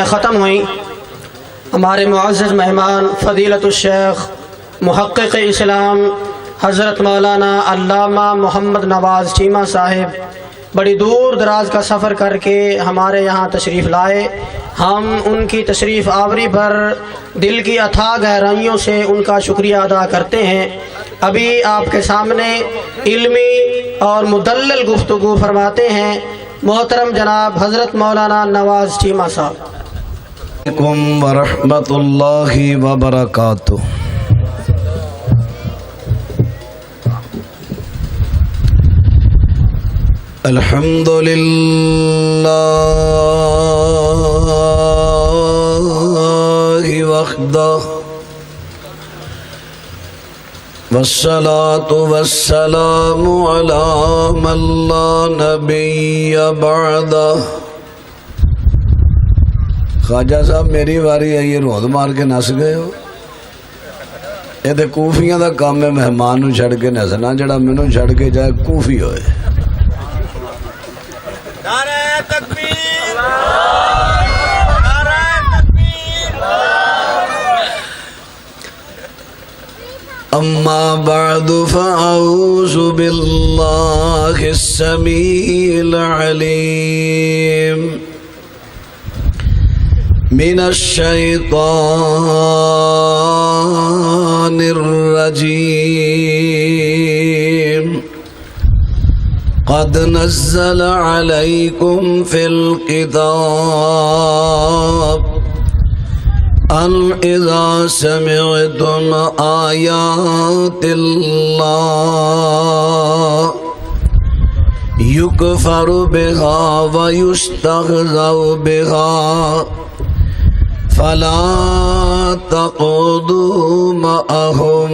ختم ہوئی ہمارے معزز مہمان فضیلت الشیخ محقق اسلام حضرت مولانا علامہ محمد نواز چیمہ صاحب بڑی دور دراز کا سفر کر کے ہمارے یہاں تشریف لائے۔ ہم ان کی تشریف آوری پر دل کی اتھاہ گہرائیوں سے ان کا شکریہ ادا کرتے ہیں۔ ابھی آپ کے سامنے علمی اور مدلل گفتگو فرماتے ہیں محترم جناب حضرت مولانا نواز چیمہ صاحب۔ علیکم ورحمۃ اللہ وبرکاتہ۔ الحمد للہ وحدہ والصلاة والسلام علی من لا نبی بعدہ۔ خواجہ صاحب میری باری آئی ہے، روز مار کے نس گئے ہو۔ یہ تو کوفیاں دا کام ہے، مہمان نو چھڑ کے نسنا، جڑا مینوں چھڑ کے جائے کوفی ہوئے۔ نعرہ تکبیر، نعرہ تکبیر۔ اما بعد فاعوذ باللہ السمیع العلیم من الشیطان الرجیم۔ قد نزل علیکم فی الکتاب ان اذا سمعتم آیات اللہ یکفر بها ویستہزأ بها فلا تقعدوا معهم۔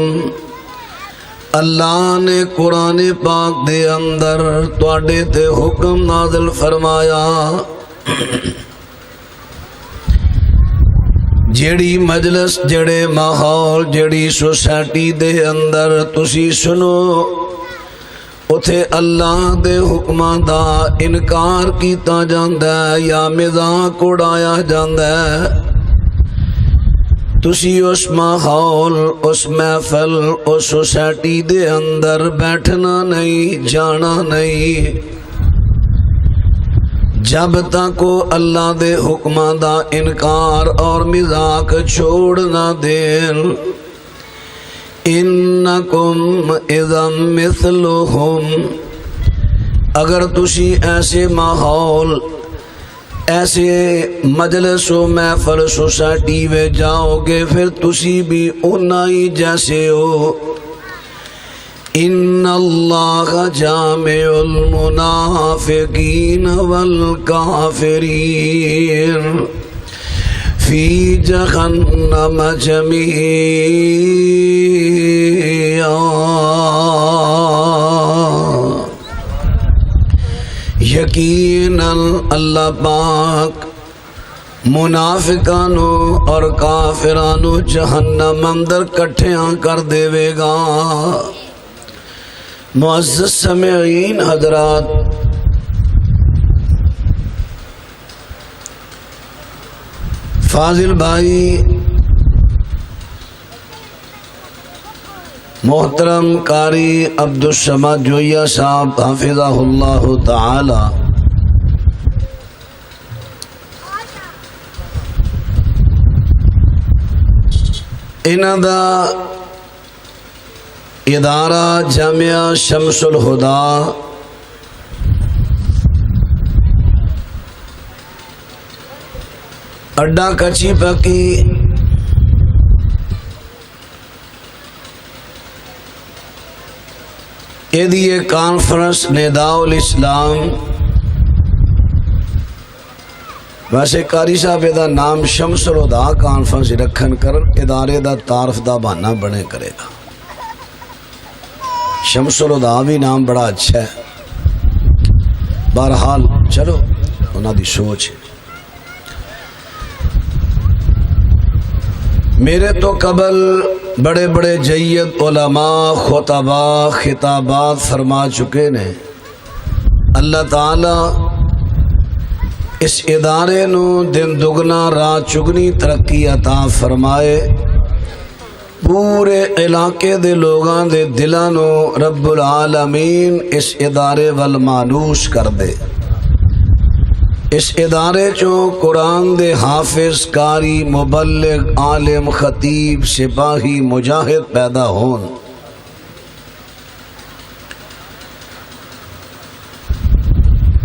اللہ نے قرآن پاک دے اندر تواڈے تے حکم نازل فرمایا، جیڑی مجلس جڑے ماحول جیڑی سوسائٹی دے اندر تسی سنو اتھے اللہ دے حکماں دا انکار کیتا جاندا ہے یا مذاق اڑایا جاندا ہے، تسی اس ماحول اس محفل اس سوسائٹی دے اندر بیٹھنا نہیں، جانا نہیں جب تک اللہ دے حکماں دا انکار اور مذاق چھوڑ نہ دین۔ انکم اذا مثلہم، اگر تسی ایسے ماحول ایسے مجلس و محفل سوسائٹی میں جاؤ گے پھر تسی بھی اونا ہی جیسے ہو۔ ان اللہ جامع المنافقین والکافرین فی جہنم جمیعا۔ یقیناً اللہ پاک منافقانو اور کافرانو جہنم اندر کٹھیاں کر دے گا۔ معزز سامعین حضرات، فاضل بھائی محترم قاری عبدالصمد جوئیہ صاحب حفظہ اللہ تعالی، انہاں دا ادارہ جامعہ شمس الہدا اڈا کچی پکی یہ کانفرنس نداء الاسلام، ویسے قاری صاحب دا نام شمس الہدا کانفرنس رکھن کر ادارے دا تعارف دا بہانہ بنے کرے گا۔ شمس الہدا بھی نام بڑا اچھا ہے، بہرحال چلو انہاں دی سوچ ہے۔ میرے تو قبل بڑے بڑے جید علماء خطبہ خطابات فرما چکے نے۔ اللہ تعالی اس ادارے نو دن دگنا رات چگنی ترقی عطا فرمائے، پورے علاقے دے لوگاں دے دلاں نو رب العالمین اس ادارے وال مانوس کر دے۔ اس ادارے چوں قرآن دے حافظ، قاری، مبلغ، عالم، خطیب، سپاہی، مجاہد پیدا ہون۔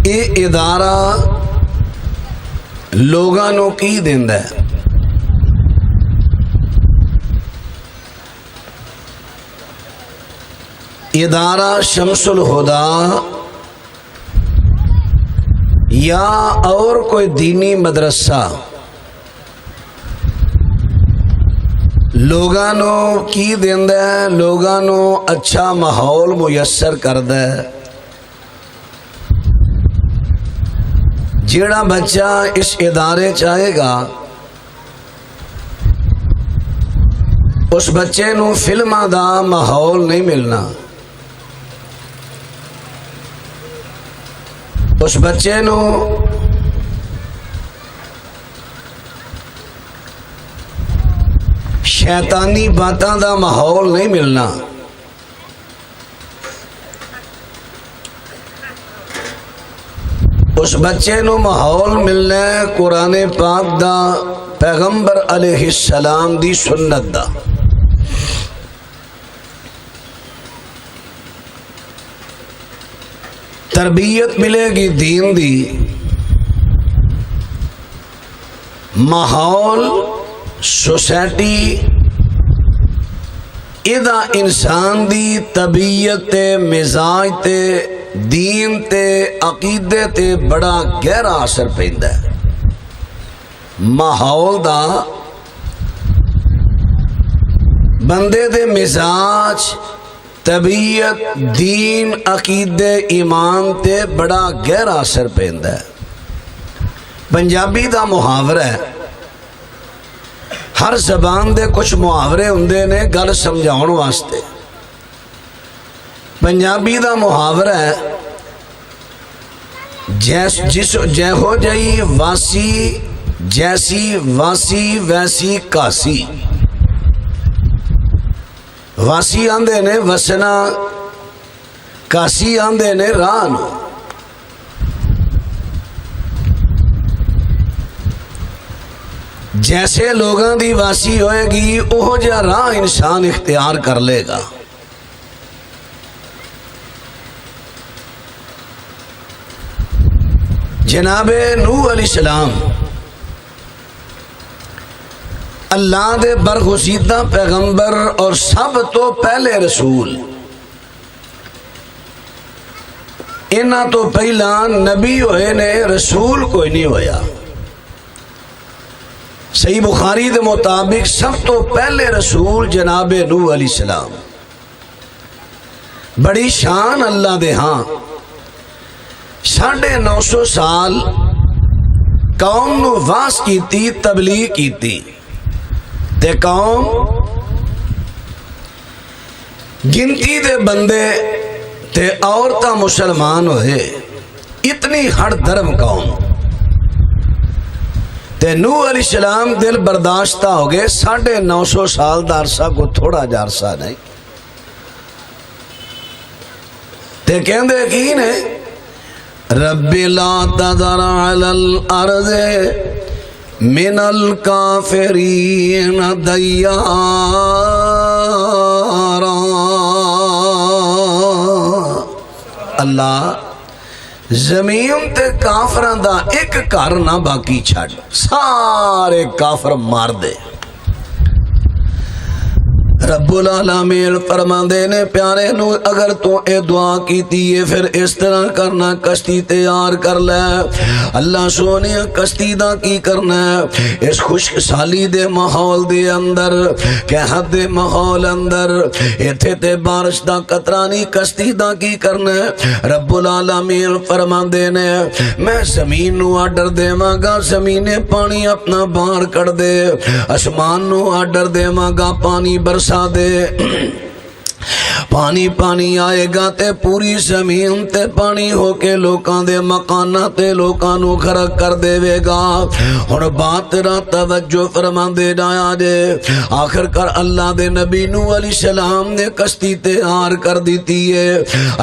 یہ ادارہ لوگاں نو کی دیندا ہے؟ ادارہ شمس الہدا یا اور کوئی دینی مدرسہ لوگاں نو کی دیندا ہے؟ لوگاں نو اچھا ماحول میسر کردا ہے۔ جیڑا بچہ اس ادارے چاہے گا اس بچے نو فلماں دا ماحول نہیں ملنا، اس بچے نو شیطانی باتاں دا ماحول نہیں ملنا، اس بچے نو ماحول ملنا ہے قرآن پاک دا، پیغمبر علیہ السلام دی سنت دا۔ تربیت ملے گی دین دی، ماحول، سوسائٹی ادا انسان دی طبیعت تے، مزاج تے، دین تے، عقیدے تے بڑا گہرا اثر پیندا ہے۔ ماحول دا بندے دے مزاج، طبیعت، دین، عقیدے، ایمان تے بڑا گہرا اثر پیندا ہے۔ پنجابی دا محاورہ ہے، ہر زبان دے کچھ محاورے ہوندے نے گل سمجھاؤن واسطے۔ پنجابی دا محاورہ ہے، جہو جئی واسی، جیسی واسی ویسی کاسی۔ واسی آندے نے وسنا، کاسی آندے نے راہ نو۔ جیسے لوگاں دی واسی ہوئے گی اوہ جا راہ انسان اختیار کر لے گا۔ جناب نوح علیہ السلام اللہ دے برگزیدہ پیغمبر اور سب تو پہلے رسول، انہاں تو پہلا نبی ہوئے نے، رسول کوئی نہیں ہویا۔ صحیح بخاری دے مطابق سب تو پہلے رسول جناب نوح علیہ السلام۔ بڑی شان اللہ دے ہاں، 950 سال قوم نو واس کیتی، تبلیغ کیتی، تے قوم گنتی دے بندے تے عورتاں مسلمان ہوئے، اتنی ہر دھرم قوم۔ تے نوح علیہ السلام دل برداشتہ ہو گئے، 950 سال دا عرصہ کو تھوڑا جا عرصہ نہیں۔ تے کہندے کی نے رب لا تذر علی الارض من الکافرین دیارا، اللہ زمین تے کافران دا ایک گھر نہ باقی چھڑ، سارے کافر مار دے۔ رب العالمین فرماندے نے پیارے نو اگر تو اے دعا کیتی ہے پھر اس طرح کرنا، کشتی تیار کر لے۔ اللہ سونے کشتی دا کی کرنا ہے؟ اس خشک سالی دے ماحول دے اندر، قحط دے ماحول اندر، ایتھے تے بارش دا قطرہ نہیں، کشتی دا کی کرنا ہے؟ رب العالمین فرماندے نے میں زمین نو آرڈر دے ماں زمین پانی اپنا باہر کر دے، آسمان نو آرڈر دے ماں پانی برسا دے، پانی پانی آئے گا تے پوری زمین تے پانی ہو کے لوکاں دے مکاناں تے لوکاں نو غرق کر دے گا۔ ہن بات را توجہ فرما دے جایا جے، آخر کر اللہ دے نبی نوح علیہ السلام نے کشتی تیار کر دیتی ہے،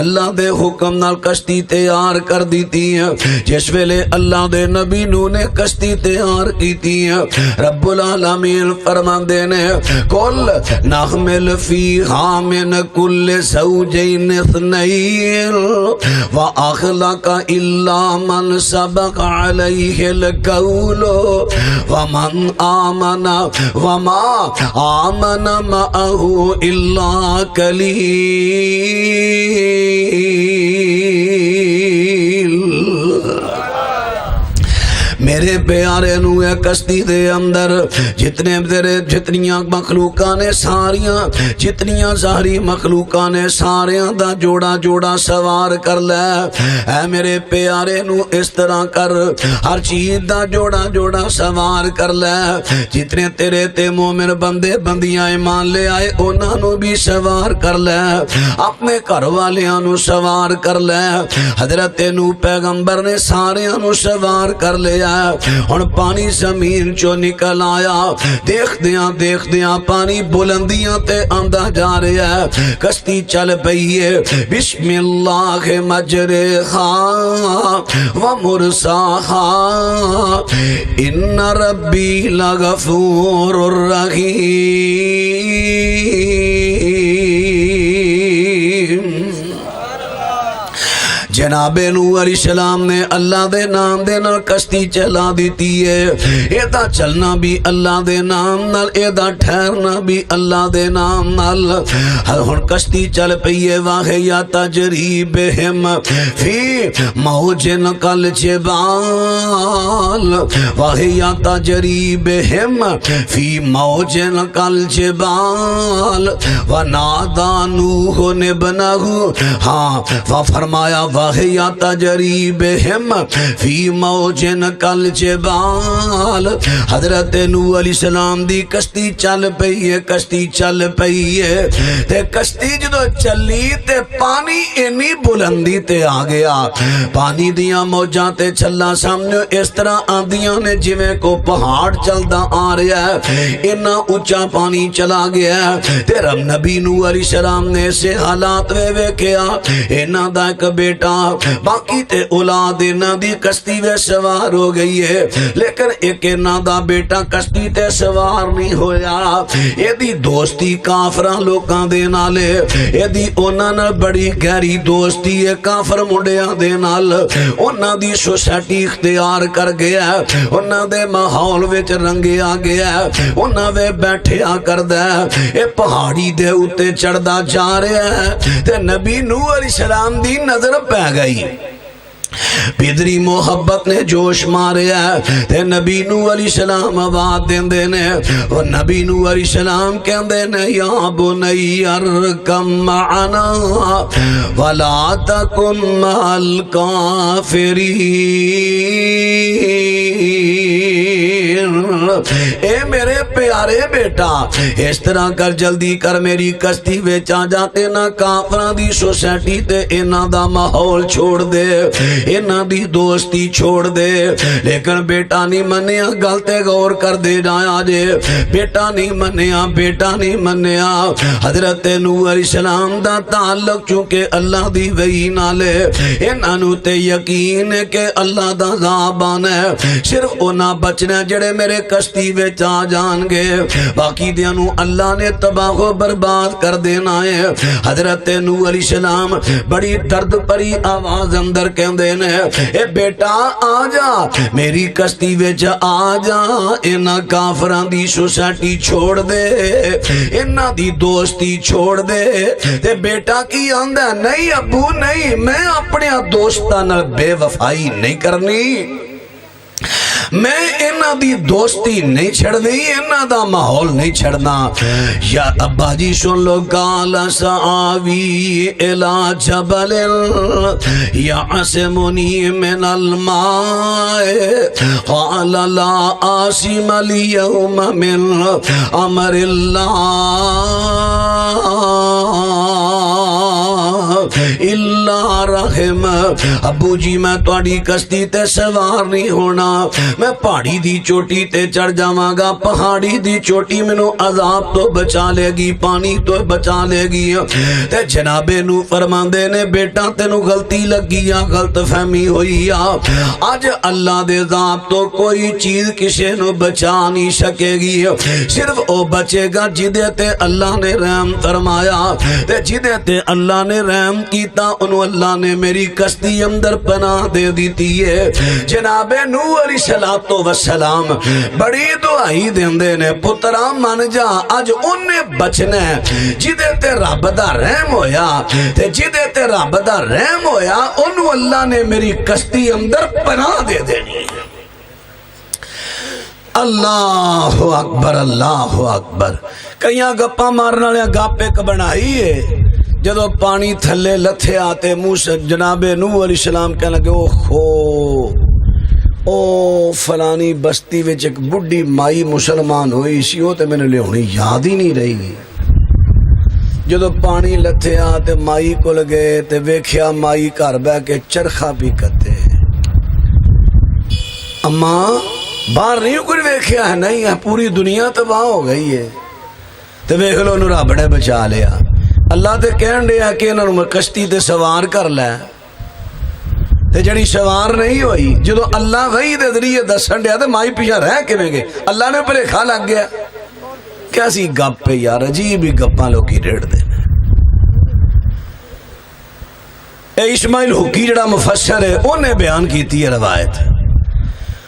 اللہ دے حکم نال کشتی تیار کر دیتی ہے۔ جس ویلے اللہ دے نبی نوح نے کشتی تیار کیتی ہے، رب العالمین فرماندے نے کل نحمل فیہا من کل زوجین اثنین وَأَخْلَقَ إِلَّا مَنْ سَبَقَ عَلَيْهِ الْقَوْلُ وَمَنْ آمَنَ وَمَا آمَنَ مَعَهُ إِلَّا قَلِيلٌ۔ میرے پیارے نوے کشتی دے اندر جتنیاں مخلوقاں نے ساریاں، جتنیاں ظاہری مخلوقاں نے ساریاں دا جوڑا جوڑا سوار کر لے۔ اے میرے پیارے نو اس طرح کر، ہر چیز دا جوڑا جوڑا سوار کر لے۔ جتنے تیرے تے مومن بندے بندیاں ایمان لے آئے انہاں نو بھی سوار کر لے، اپنے گھر والیاں نو سوار کر لے۔ حضرت نو پیغمبر نے ساریاں نو سوار کر لیا۔ ہن پانی زمین چو نکل آیا، دیکھ دیاں پانی بلندیاں تے آندا جا رہا ہے، کشتی چل پئی ہے۔ بسم اللہ مجریہا و مرساہا ان ربی لغفور رحیم۔ جناب نوح علیہ السلام نے اللہ دے نام دے نال کشتی چلا دیتی ہے، ایدا چلنا بھی اللہ دے نام نال، ایدا ٹھہرنا بھی اللہ دے نام نال۔ ہن کشتی چل پئی ہے، واہیا تجری بہم فی موج کالجبال، واہیا تجری بہم فی موج کالجبال ونادى نوح ابنہ، ہاں فرمایا واہیا تجری بہم فی موج کالجبال۔ حضرت نوح علیہ السلام دی کشتی چل پئی ہے، کشتی چل پئی ہے تے کشتی جدو چلی تے پانی اینی بلندی تے آ گیا، پانی دیاں موجاں تے چھلا سامنے اس طرح آندیاں نے جویں کو پہاڑ چلدا آ رہا ہے، اینا اونچا پانی چلا گیا تے رب نبی نوح علیہ السلام نے سے حالات ویکھیا، اینا دا ایک بیٹا باقی تے اولاد اینا دی کشتی وے سوار ہو گئی ہے، لیکن ایک اینا دا بیٹا کشتی تے سوار نہیں ہویا۔ اے دی دوستی کافراں لوکاں دے نال، اے دی انہاں نال بڑی گہری دوستی ہے کافر منڈیاں دے نال، انہاں دی سوسائٹی اختیار کر گیا، انہاں دے ماحول وچ رنگیا گیا، انہاں وے بیٹھیا کردا ہے۔ اے پہاڑی دے اوتے چڑھدا جا رہا ہے تے نبی نوح علیہ السلام دی نظر پہ گئی، پیدری محبت نے جوش ماریا تے نبی نوح علیہ السلام آواز دیندے نے، اور نبی نوح علیہ السلام کہندے نے یا بنی ارکم معنا ولا تکن مع الکافرین۔ اے میرے پیارے بیٹا اس طرح کر، جلدی کر میری کشتی وچ آ جا تے نہ کافراں دی سوسائٹی تے انہاں دا ماحول چھوڑ دے، انہاں دی دوستی چھوڑ دے۔ لیکن بیٹا نہیں منیا، گل تے غور کر دے جایا جے، بیٹا نہیں منیا، بیٹا نہیں منیا۔ حضرت نوح علیہ السلام دا تعلق چونکہ اللہ دی وحی نال ہے، انہاں نوں تے یقین ہے کہ اللہ دا عذاب آنا ہے، صرف انہاں بچنا جڑے میرے کشتی وچ آ جان گے، باقی دیاں نوں اللہ نے تباہ و برباد کر دینا ہے۔ حضرت نوح علیہ السلام بڑی درد بھری آواز اندر کہندے نے اے بیٹا آ جا میری کشتی وچ آ جا، انہاں کافراں دی سوسائٹی چھوڑ دے، انہاں دی دوستی چھوڑ دے۔ تے بیٹا کی آندا نہیں ابو نہیں، میں اپنے دوستاں نال بے وفائی نہیں کرنی، میں انہاں دی دوستی نہیں چھڑ دی انہاں دا ماحول نہیں چھڑنا یا ابا جی سن لو قال سآوی الی جبل یعصمنی من الماء قال لا عاصم اليوم من امر اللہ اللہ رحم ابو جی میں تواڈی کشتی تے سوار نہیں ہونا میں پہاڑی دی چوٹی تے چڑھ جاواں گا پہاڑی دی چوٹی مینوں عذاب تو بچا لے گی پانی تو بچا لے گی تے جناب نو فرماندے نے بیٹا تینوں غلطی لگی یا غلط فہمی ہوئی آ اج اللہ دے عذاب تو کوئی چیز کسے نو بچا نہیں سکے گی صرف او بچے گا جدے تے اللہ نے رحم فرمایا تے جدے تے اللہ نے رحم کیتا انہوں اللہ نے میری کشتی اندر پناہ دے دیتی ہے جناب نوح علیہ السلام بڑی دعائی دیندے نے پترا من جا اج انہیں بچنا ہے جدے تے رب دا رحم ہویا تے جدے تے رب دا رحم ہویا انہوں اللہ نے میری کشتی اندر پناہ دے دینی ہے اللہ اکبر کئیاں گپا مارنا لیا گاپے کا بنائی ہے جدو پانی تھلے لتھے آتے موسیٰ جناب نوح علیہ السلام کہنے لگے او فلانی بستی وچ ایک بڑی مائی مسلمان ہوئی سی وہ تے میں نے لے ہونی یاد ہی نہیں رہی جدو پانی لتھے آتے مائی کو لگے تے ویکھیا مائی گھر بہ کے چرخا بھی کتے اماں باہر نہیں کوئی ویکھیا ہے نہیں ہے پوری دنیا تباہ ہو گئی ہے تے ویکھ لو انہوں رب نے بچا لیا اللہ تے کہن دیا کہ انہوں میں کشتی تے سوار کر لے تے جڑی سوار نہیں ہوئی جدو اللہ وحی دے ذریعے دسن دیا تے مائی پیچھے رہ کے میں گے اللہ نے پلے کھا لگ گیا کیا سی گپ پہ یار عجیب ہی گپاں لوگ کی ریڑ دینا اے اسماعیل حقی جڑا مفسر ہے انہیں بیان کیتی ہے روایت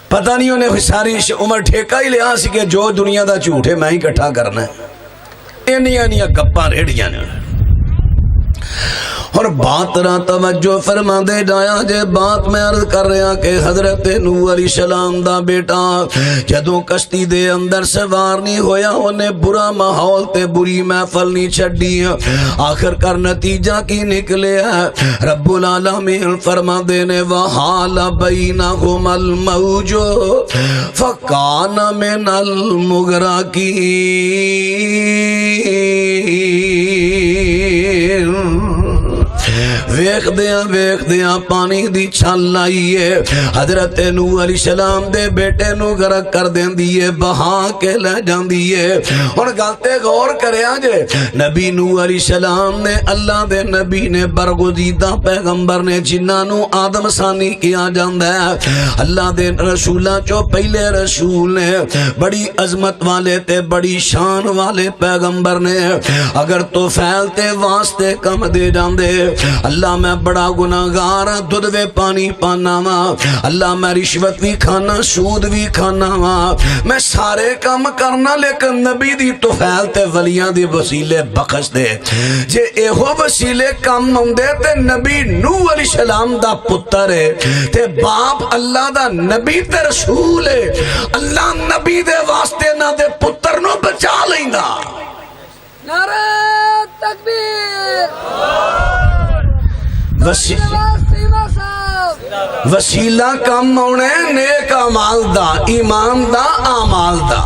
پتہ نہیں انہیں ساری عمر ٹھیکہ ہی لیا سی کہ جو دنیا دا جھوٹ ہے میں ہی کٹھا کرنا ہے انہیاں گپاں ریڑیاں نے اور بات رہا توجہ فرما دے جایا جے بات میں عرض کر رہا کہ حضرت نوح علیہ السلام دا بیٹا جدوں کشتی دے اندر سوار نہیں ہویا انہیں برا ماحول تے بری محفل نہیں چھڑی آخر کر نتیجہ کی نکلے رب العالمین فرما دے نے وحال بینہم الموج فکان من المغرقین ویخ دیاں پانی دی چھل لائیے حضرت نوح علیہ السلام دے بیٹے نو غرق کر دین دیئے بہا کے لے جان دیئے اور گلتے غور کرے آجے نبی نوح علیہ السلام نے اللہ دے نبی نے برگزیدہ پیغمبر نے جنانو آدم ثانی کیا جاندہ ہے اللہ دے رسولہ چو پہلے رسول نے بڑی عظمت والے تے بڑی شان والے پیغمبر نے اگر تو پھیلتے واسطے کم دے جاندے اللہ میں بڑا گناہگار دودھ پانی پانا وا اللہ میں رشوت بھی کھانا سود بھی کھانا وا میں سارے کام کرنا لیکن نبی دی توفیل تے ولیاں دی وسیلے بخش دے جے ایہو وسیلے کام ہوندے تے نبی نوح علیہ السلام دا پتر ہے تے باپ اللہ دا نبی تے رسول ہے اللہ نبی دے واسطے نہ دے پتر نو بچا لیندا نعرہ تکبیر وسیلہ کم ہونے نیک اعمال دا ایمان دا اعمال دا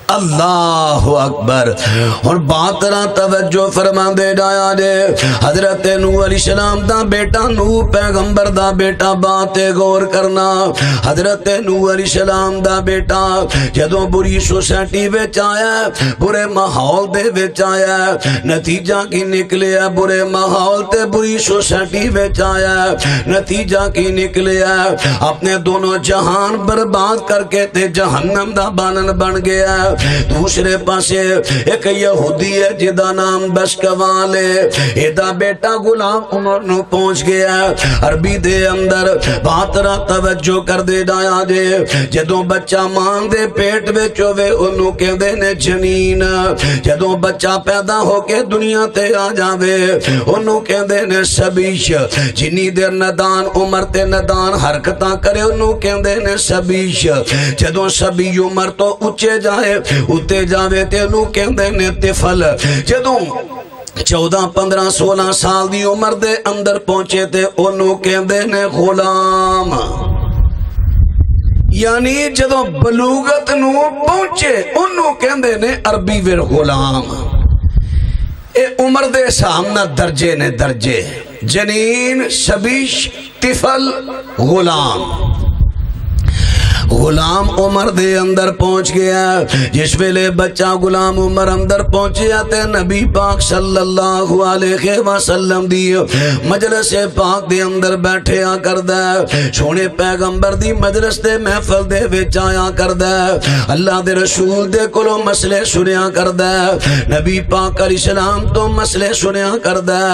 اللہ اکبر اور بات رہا توجہ فرما دے جایا جے حضرت نوح علیہ السلام دا بیٹا نوح پیغمبر دا بیٹا بات غور کرنا حضرت نوح علیہ السلام دا بیٹا جدوں بری سوسائٹی وچ آیا برے ماحول دے وچ آیا نتیجہ کی نکلے برے ماحول تے بری سوسائٹی وچ آیا نتیجہ کی نکلے اپنے دونوں جہان برباد کر کے تے جہنم دا بانن بن گیا دوسرے پاسے ایک یہودی ہے جدا نام بشکوال ہے، ایدا بیٹا غلام عمر نو پہنچ گیا عربی دے اندر بات را توجہ کر دے ڈایا جے جدوں بچہ ماں دے پیٹ وچ ہوے اونوں کہندے نے جنین، جدوں بچہ پیدا ہو کے دنیا تے آ جاوے اونوں کہندے نے سبیش، جنی دیر ندان عمر تے ندان حرکتاں کرے انہوں کہندے نے سبیش، جدوں سبی عمر تو اچے جائے اتے جاوے تے انہوں کہندے نے طفل، جدوں 14 15 16 سال دی عمر دے اندر پہنچے تے انہوں کہندے نے غلام، یعنی جدوں بلوغت نو پہنچے انہوں کہندے نے عربی ویر غلام۔ اے عمر دے سامنا درجے نے درجے، جنین، شبیش، طفل، غلام۔ غلام عمر دے اندر پہنچ گیا، جس ویلے بچہ غلام عمر اندر پہنچیا تے نبی پاک صلی اللہ علیہ وسلم دی مجلس پاک دے اندر بیٹھے آ کردہ، سونے پیغمبر دی مجلس دے محفل دے وچ آیا کردہ، اللہ دے رسول دے کولوں مسئلے سنیا کردہ، نبی پاک علیہ السلام تو مسئلے سنیا کردہ۔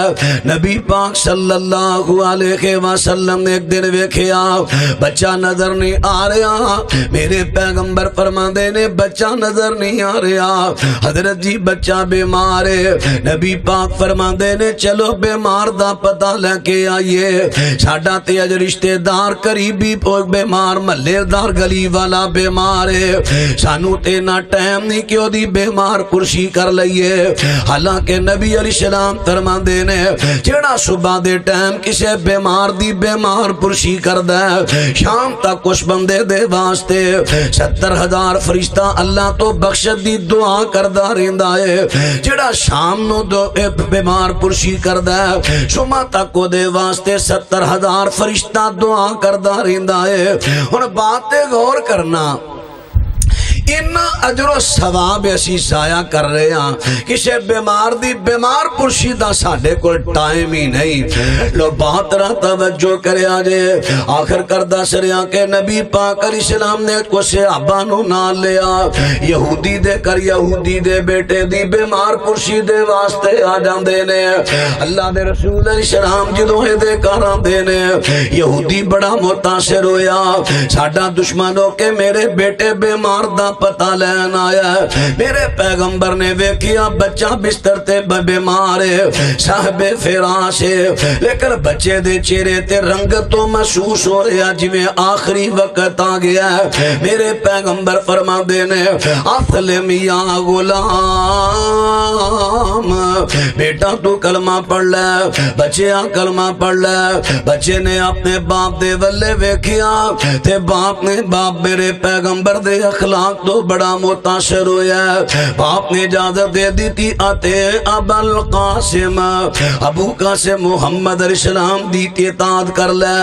نبی پاک صلی اللہ علیہ وسلم نے ایک دن ویکھیا بچہ نظر نہیں آ رہا، میرے پیغمبر فرماندے نے بچہ نظر نہیں آ رہا، حضرت جی بچہ بیمار ہے، نبی پاک فرماندے نے چلو بیمار دا پتہ لے کے آئیے، ساڈا تے اج رشتے دار قریبی بیمار، محلے دار گلی والا بیمار ہے، سانو تے نہ ٹائم نہیں کہ دی بیمار پرسی کر لئیے۔ حالانکہ نبی علیہ السلام فرماندے نے جڑا صبح دے ٹائم کسے بیمار دی بیمار پرسی کردہ شام تک اس بندے دے واسطے 70,000 فرشتہ اللہ تو بخشت دی دعا کردہ رہندا ہے، جڑا شام نو دو بیمار پرسی کردہ شما تک کو دے واسطے 70,000 فرشتہ دعا کردہ رہندا ہے۔ اور بات غور کرنا، ان اجر و ثواب اسی ضائع کر رہے ہیں، کسے بیمار دی بیمار پرسی دا ساڈے کول ٹائم ہی نہیں۔ لو بات را توجہ کرے آجے، آخر کردہ سریاں کہ نبی پاک علیہ السلام نے کو صحابہ نو نال لیا، یہودی دے کر یہودی دے بیٹے دی بیمار پرسی دے واسطے آ جاندے نے۔ اللہ دے رسول علیہ السلام جدوں دے کاران دے نے، یہودی بڑا متاثر ہویا، ساڈا دشمنوں کے میرے بیٹے بیمار دا پتہ لین آیا ہے، میرے پیغمبر نے ویکھیا بچہ بستر تے بیمار ہے، صاحب فراش ہے، لیکن بچے دے چہرے تے رنگ تو محسوس ہو رہا جویں آخری وقت آ گیا ہے۔ میرے پیغمبر فرما دے نے اسلم یا غلام، بیٹا تو کلمہ پڑھ لے، بچے کلمہ پڑھ لے۔ بچے نے اپنے باپ دے ولے ویکھیا تے باپ نے میرے پیغمبر دے اخلاق تو بڑا متاثر ہویا، باپ نے اجازت دے دی تھی آتے ابا القاسم، ابو قاسم محمد علیہ السلام دی اطاعت کر لے۔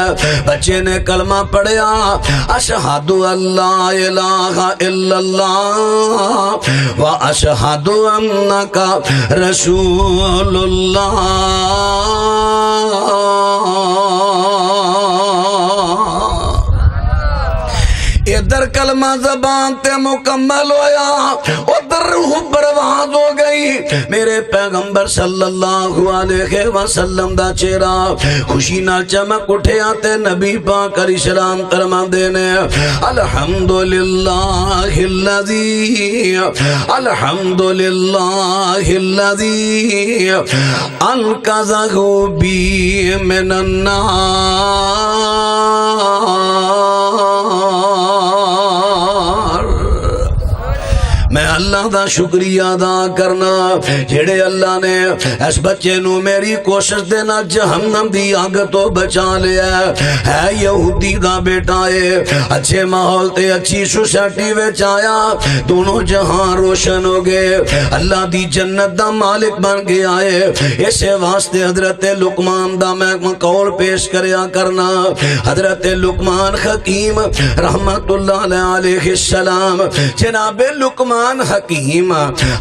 بچے نے کلمہ پڑھیا اشہد اللہ الہ الا اللہ و اشہد انک رسول اللہ۔ ادھر کلمہ زبان تے مکمل ہویا، ادھر روح پرواز ہو گئی۔ میرے پیغمبر صلی اللہ علیہ وسلم دا چہرہ خوشی نال چمک اٹھیا تے نبی پاک علیہ السلام فرماندے نے الحمدللہ الذی انقذہ بی من النار۔ میں اللہ دا شکریہ ادا کرنا جڑے اللہ نے اس بچے نو میری کوشش دینا جہنم دی آگ تو بچا لیا ہے۔ یہودی دا بیٹا ہے، اچھے ماحول تے اچھی سوسائٹی وچ آیا، دونوں جہاں روشن ہو گئے، اللہ دی جنت دا مالک بن گیا ہے۔ اسے واسطے حضرت لقمان دا میں قول پیش کریا کرنا۔ حضرت لقمان حکیم رحمت اللہ علیہ السلام، جناب لقمان لقمان حکیم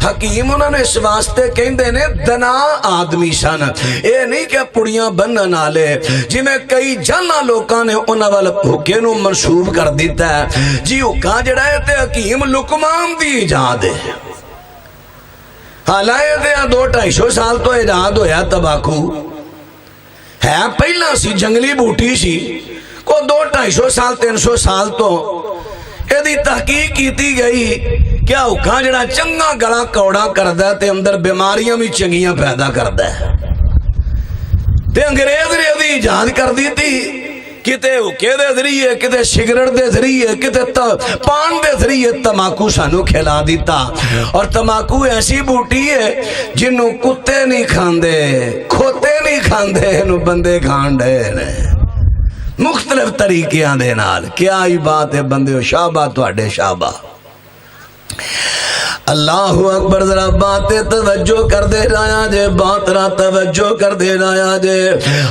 حکیم انہوں نے اس واسطے کہندے نے دنا آدمی سن اے نہیں کہ پڑیاں بنن والے جی میں کئی جانا لوکاں نے انہاں وال حکے نو منسوب کر دیتا ہے جی حکا جڑا ہے تے حکیم لقمان دی ایجاد ہے حالانکہ 200-250 سال تو ایجاد ہویا تمباکو ہے پہلا سی جنگلی بوٹی سی کو 200-250 سال 300 سال تو ایدی تحقیق کیتی گئی کیا حکا جڑا چنگا گلا کوڑا کردہ ہے تے اندر بیماریاں بھی چنگیاں پیدا کردہ ہے تے انگریز نے ایدی ایجاد کر دی تھی کتے حکے دے ذریعے کتے سگریٹ دے ذریعے کتے پان دے ذریعے تماکو سانو کھلا دیتا اور تماکو ایسی بوٹی ہے جنہوں کتے نہیں کھاندے کھوتے نہیں کھاندے انہوں بندے کھاندے مختلف طریقے آندے نال کیا ہی بات ہے بندے ہو شابہ تو اڈے شابہ اللہ اکبر ذرا باتیں توجہ کر دے رایا جے بات را توجہ کر دے رایا جے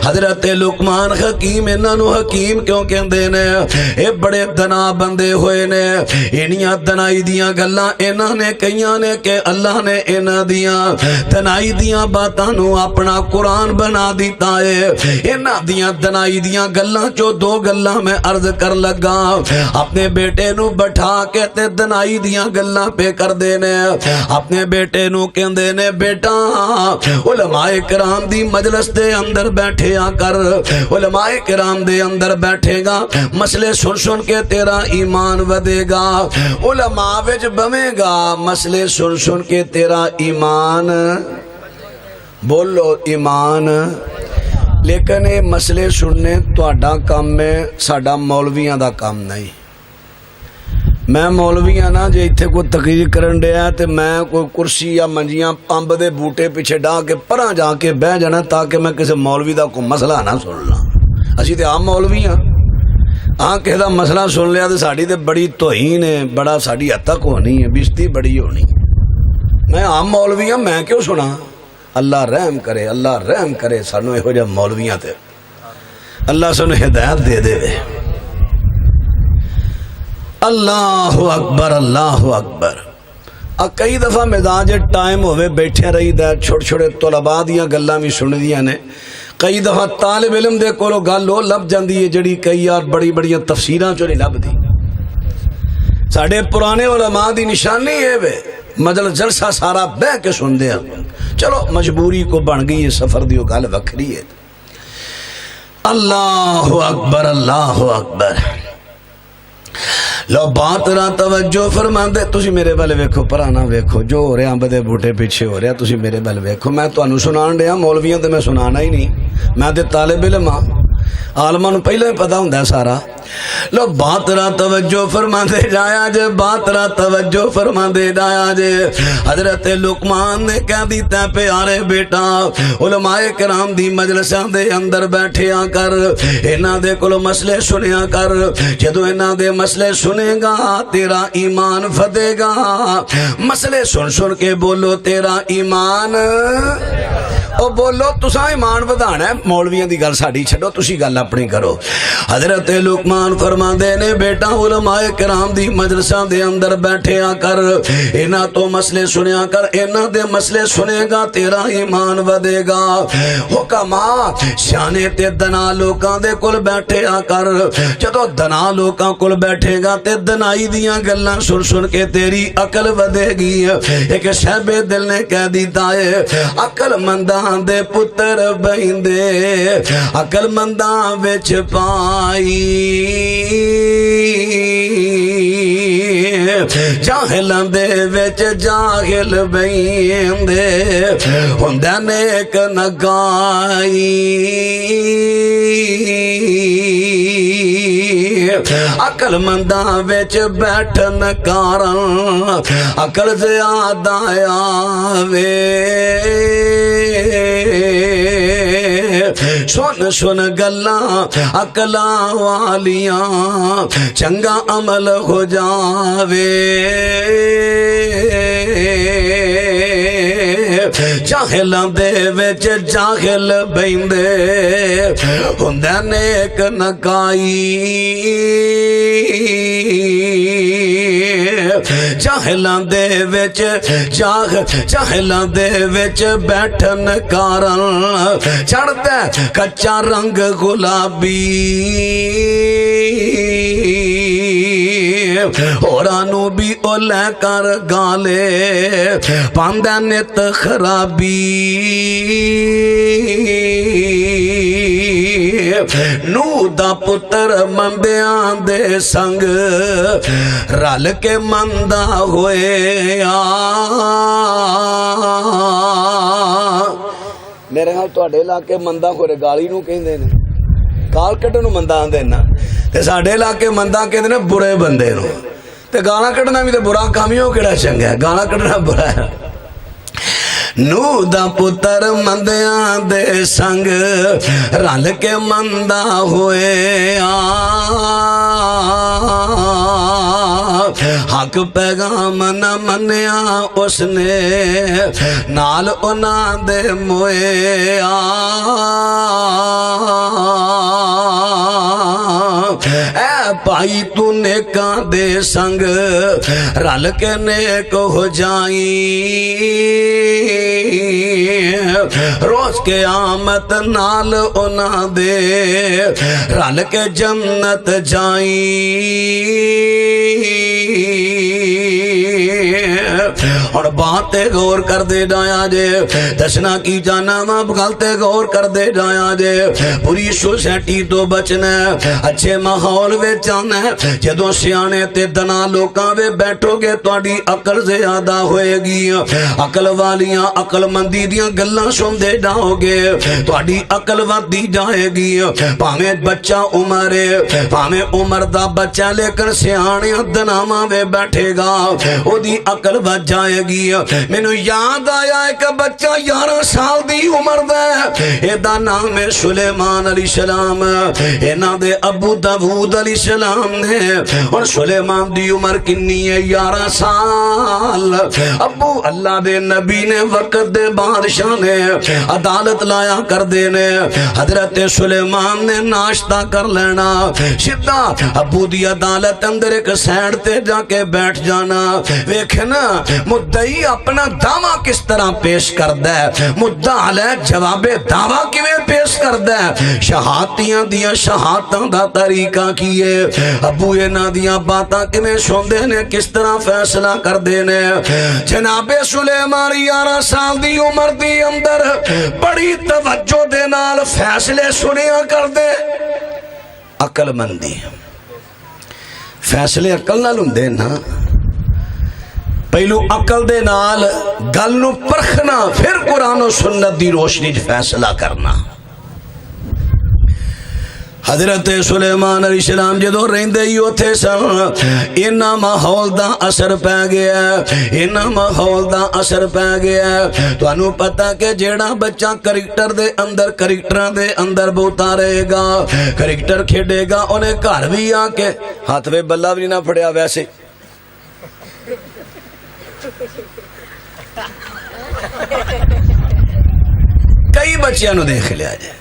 حضرت لقمان حکیم انہوں حکیم کیوں کہندے نے اے بڑے دنا بندے ہوئے نے انہیاں دنائی دیاں گلاں انہاں نے کئیاں نے کہ اللہ نے انہاں دیاں دنائی دیاں باتاں نو اپنا قرآن بنا دیتا ہے انہاں دیاں دنائی دیاں گلاں چو 2 گلاں میں عرض کر لگا اپنے بیٹے نو بٹھا کے تے دنائی دیاں گلاں پہ کر دینے اپنے بیٹے نو کہندے نے بیٹا علماء کرام دی مجلس دے اندر بیٹھے آ کر علماء کرام دے اندر بیٹھے گا مسئلے سن سن کے تیرا ایمان ودے گا علماء وچ بویں گا مسئلے سن سن کے تیرا ایمان بولو ایمان لیکن یہ مسئلے سننے تہاڈا کام ہے ساڈا مولویاں دا کام نہیں میں مولوی ہاں نا جے اتھے کوئی تقریر کرن دیا تے میں کوئی کرسی یا منجیاں پمب دے بوٹے پیچھے ڈا کے پراں جا کے بہ جانا تاکہ میں کسی مولوی دا کوئی مسئلہ نہ سن لا اسی تے عام مولوی ہاں کسی دا مسئلہ سن لیا تے ساڈی تے بڑی توہین ہے بڑا ساڈی حد تک ہونی ہے بےزتی بڑی ہونی میں عام مولوی ہاں میں کیوں سنا اللہ رحم کرے سانو یہو جہے مولویاں تے اللہ سانو ہدایت دے دے اللہ اکبر کئی دفعہ مزاج ٹائم ہوئے بیٹھے رہی دا چھوڑ چھوڑے طلباء دیاں گلاں بھی سن دیاں نے کئی دفعہ طالب علم دے کولو گل ہو لب جاندی ہے جڑی کئی یار بڑی بڑی تفسیراں چوں نہیں لب دی ساڈے پرانے علماء دی نشانی ہے وے مجلس جلسہ سارا بہ کے سن دے چلو مجبوری کو بن گئی ہے سفر دیو گل وکھری ہے اللہ اکبر لو بات را توجہ فرما دے تسی میرے والے ویکھو پرانا ویکھو جو ہو رہا بدے بوٹے پیچھے ہو رہا تسی میرے والے ویکھو میں تانوں سنان دیا مولویاں تے میں سنانا ہی نہیں میں تے طالب علم ہاں عالماں نوں پہلے پتہ ہوندا سارا لو بات را توجہ فرما دے جایا جے بات را توجہ فرما دے جایا جے حضرت لقمان نے کہہ دیتا پیارے بیٹا علماء کرام دی مجلساں دے اندر بیٹھے آ کر انہاں دے کولوں مسئلے سنیا کر جدوں انہاں دے مسئلے سنے گا تیرا ایمان ودے گا مسئلے سن سن کے بولو تیرا ایمان او بولو تساں ایمان ودانا ہے مولویاں دی گل ساڈی چھڈو تسی گل اپنی کرو حضرت لقمان فرما دے نے بیٹا علماء کرام دی مجلساں دے اندر بیٹھے آ کر انہاں تو مسئلے سنیا کر انہاں دے مسئلے سنے گا تیرا ایمان ودے گا حکما سیانے تے دنا لوکاں دے کول بیٹھے آ کر جدوں دنا لوکاں کول بیٹھے گا تے دنائی دیاں گلاں سن سن کے تیری عقل ودے گی ایک شہب دل نے کہہ دیتا ہے عقل منداں دے پتر بہندے عقل منداں وچ پائی جاہلاں دے وچ جاہل بہندے ہوندا نیک نگائی عقل منداں وچ بیٹھن کاراں عقل زیادہ آوے سن سن گلاں عقلاں والیاں چنگا عمل ہو جاوے جاہلاں دے وچ جاہل بہندے ہوندا نیک نکائی جاہلاں دے وچ جاہلاں دے وچ بیٹھن کارن چڑھدا کچا رنگ گلابی اورانو بھی او لے کر گالے پاندہ نت خرابی نو دا پتر مندیاں دے سنگ رل کے مندہ ہوئے میرے ہاں تو اڈے علاقے مندہ ہوئے گالی نو کہیں دینے کال کٹے نو مندہ آن دینا تے ساڑھے علاقے مندہ کہیں دینے برے بندے نو تے گانا کٹنا بھی تے برا کامیوں کڑا چنگا ہے گانا کٹنا برا ہے نو دا پتر مندیاں دے سنگ رل کے مندہ ہوئے حق پیغام نہ منیا اس نے نال انا دے موئے اے پائی تو نیکاں دے سنگ رل کے نیک ہو جائیں روز کے آمد نال انا دے رل کے جنت جائیں اور باتیں غور کر دے جایا جے دسنا کی جانا ماں بغلتے غور کر دے جایا جے پوری سوسائٹی تو بچنا اچھے ماحول وے جانا جدوں سیانے تے دنا لوکاں وے بیٹھو گے تواڈی عقل زیادہ ہوئے گی عقل والیاں عقل مندی دیاں گلاں سن دے جاؤ گے تواڈی عقل ودی جائے گی پاویں بچہ پاویں عمر دا بچہ لیکن سیانے دناواں وے بیٹھے گا او دی عقل ود جائے گی مینوں یاد آیا ایک بچہ 11 سال دی عمر دا اے دا نام ہے سلیمان علیہ السلام انہاں دے ابو داؤد علیہ السلام نے اور سلیمان دی عمر کنی ہے 11 سال ابو اللہ دے نبی نے وقت دے بادشاہ نے عدالت لایا کر دینے حضرت سلیمان نے ناشتہ کر لینا سیدھا ابو دی عدالت اندر ایک سائڈ تے جا کے بیٹھ جانا ویکھنا مدعی اپنا دعویٰ کس طرح پیش کردہ ہے مدعا علیہ جواب دعویٰ کیویں پیش کردہ ہے شہادتیاں دیاں شہادتاں دا طریقہ کیے ابو اینا دیاں باتاں کیویں سوندے نے کس طرح فیصلہ کر دینے جناب سلیمان 11 سال دی عمر دی اندر بڑی توجہ دے نال فیصلے سنیا کر دے عقل مندی فیصلے عقل نال ہوندے نا پہلو عقل دے نال گل نو پرکھنا پھر قرآن و سنت دی روشنی فیصلہ کرنا حضرت سلیمان علیہ السلام جدو رہندے ہی اوتھے سن اینا ماحول دا اثر پہ گیا اینا ماحول دا اثر پہ گیا تو انہوں پتا کہ جیڑا بچہ کریکٹر دے اندر بوتا رہے گا کریکٹر کھیڑے گا انہیں گھر بھی آ کے ہاتھ میں بلہ بھی نہ پھڑیا ویسے کئی بچیاں نو دیکھ لیا جائے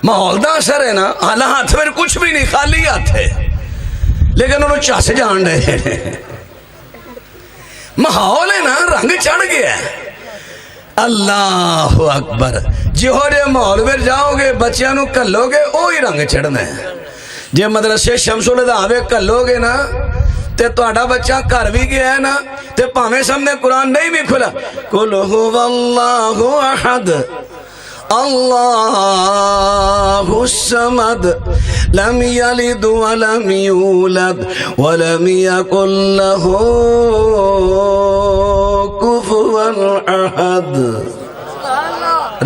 ماحول دا اثر ہے نا حالہ ہاتھ میں کچھ بھی نہیں خالی ہاتھ ہے لیکن انہوں چاس جان رہے ماحول ہے نا رنگ چڑھ گیا ہے اللہ اکبر جہو جے ماحول میں جاؤ گے بچیاں نو کلو گے وہی رنگ چڑھنا ہے جے مدرسے شمس الہدی کلو گے نا تے تہاڈا بچہ گھر بھی گیا ہے نا تے پاویں سامنے قرآن نہیں بھی کھلا قل هو اللہ احد اللہ الصمد لم یلد ولم یولد ولم یکن له کفوا احد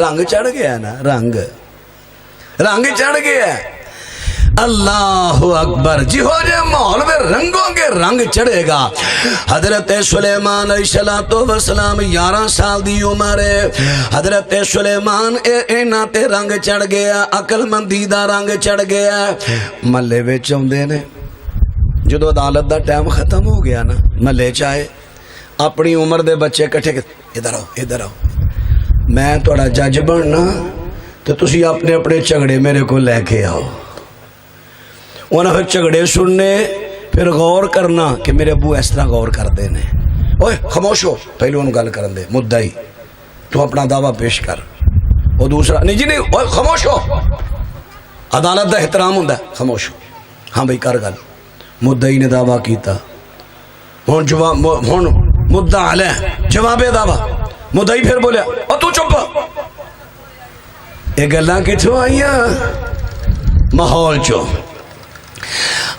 رنگ چڑھ گیا نا رنگ چڑھ گیا اللہ اکبر جی ہو جائے ماحول میں رنگوں کے رنگ چڑھے گا حضرت سلیمان علیہ السلام 11 سال دی عمر ہے حضرت سلیمان اینا تے رنگ چڑھ گیا عقل مندی دا رنگ چڑھ گیا ملے وے چوندے نے جدو عدالت دا ٹائم ختم ہو گیا نا ملے چاہے اپنی عمر دے بچے کٹھے ادھر آؤ میں توڑا جج بننا تو تسی اپنے جھگڑے میرے کو لے کے آؤ انہاں پھر جھگڑے سننے پھر غور کرنا کہ میرے ابو اس طرح غور کرتے ہیں. اوے خاموش ہو, پہلے انہوں گل کرن دے. مدعی تو اپنا دعویٰ پیش کر. وہ دوسرا نہیں جی نہیں, اوے خاموش ہو, عدالت دا احترام ہوندا ہے, خاموش ہو. ہاں بھائی کر گل. مدعی نے دعویٰ کیتا, ہن جواب ہن مدعا علیہ جواب دعویٰ. مدعی پھر بولیا او تو چپ. یہ گلاں کتھوں آئیاں؟ ماحول چو.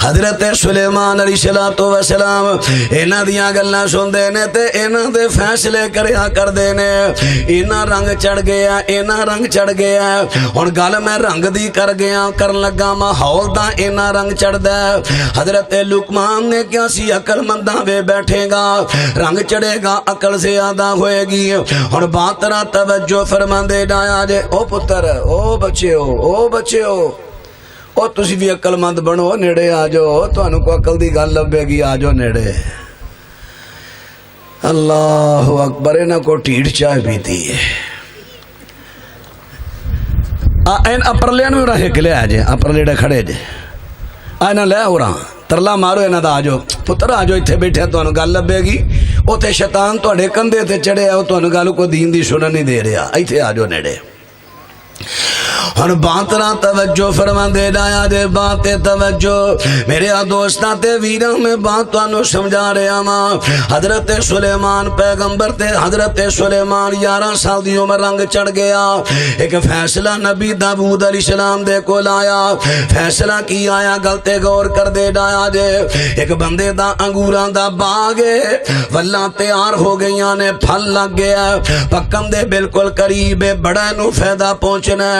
حضرت سلیمان علیہ السلام اینا دیاں گلاں سندے نے تے اینا دے فیصلے کریا کر دے نے. اینا رنگ چڑھ گیا, اینا رنگ چڑھ گیا. ہن گل میں رنگ دی کر گیا کرن لگا, ماحول دا اینا رنگ چڑھ دے. حضرت لقمان نے کیا سی, عقل منداں وے بیٹھے گا, رنگ چڑھے گا, عقل زیادہ ہوئے گی. ہن بات را توجہ فرماندے ڈایا جے, او پتر, او بچے ہو, او بچے ہو, او تسی بھی عقل مند بنو, نیڑے آ جاؤ, تانوں کو عقل دی گل لبے گی, آ جاؤ نیڑے. اللہ اکبر. انہاں کو ٹھیٹ چائے پیتی ہے. این اپرلیاں نوں رہے کے لے آ جے, اپرلیڑے کھڑے جے, اینا لے ہو رہا ترلا مارو اینا دا. آ جاؤ پتر, آ جاؤ اتھے بیٹھے, تانوں گل لبے گی. اوتے شیطان تواڈے کندھے تے چڑھے, او تانوں گل کو دین دی سنن نہیں دے رہا. ایتھے آ جاؤ نیڑے. ہن بات را توجہ فرما دے ڈایا جے, بات توجہ میرے دوستاں تے ویراں, میں بات تانوں سمجھا رہا ہاں. حضرت سلیمان پیغمبر تے حضرت سلیمان 11 سال دی عمر رنگ چڑھ گیا. ایک فیصلہ نبی داؤد علیہ السلام دے کول آیا. فیصلہ کی آیا, گل تے غور کر دے ڈایا جے. ایک بندے دا انگوراں دا باغ ہے, ولاں تیار ہو گئیاں نے, پھل لگ گیا, پکن دے بالکل قریب, بڑا نو فائدہ پہنچنا.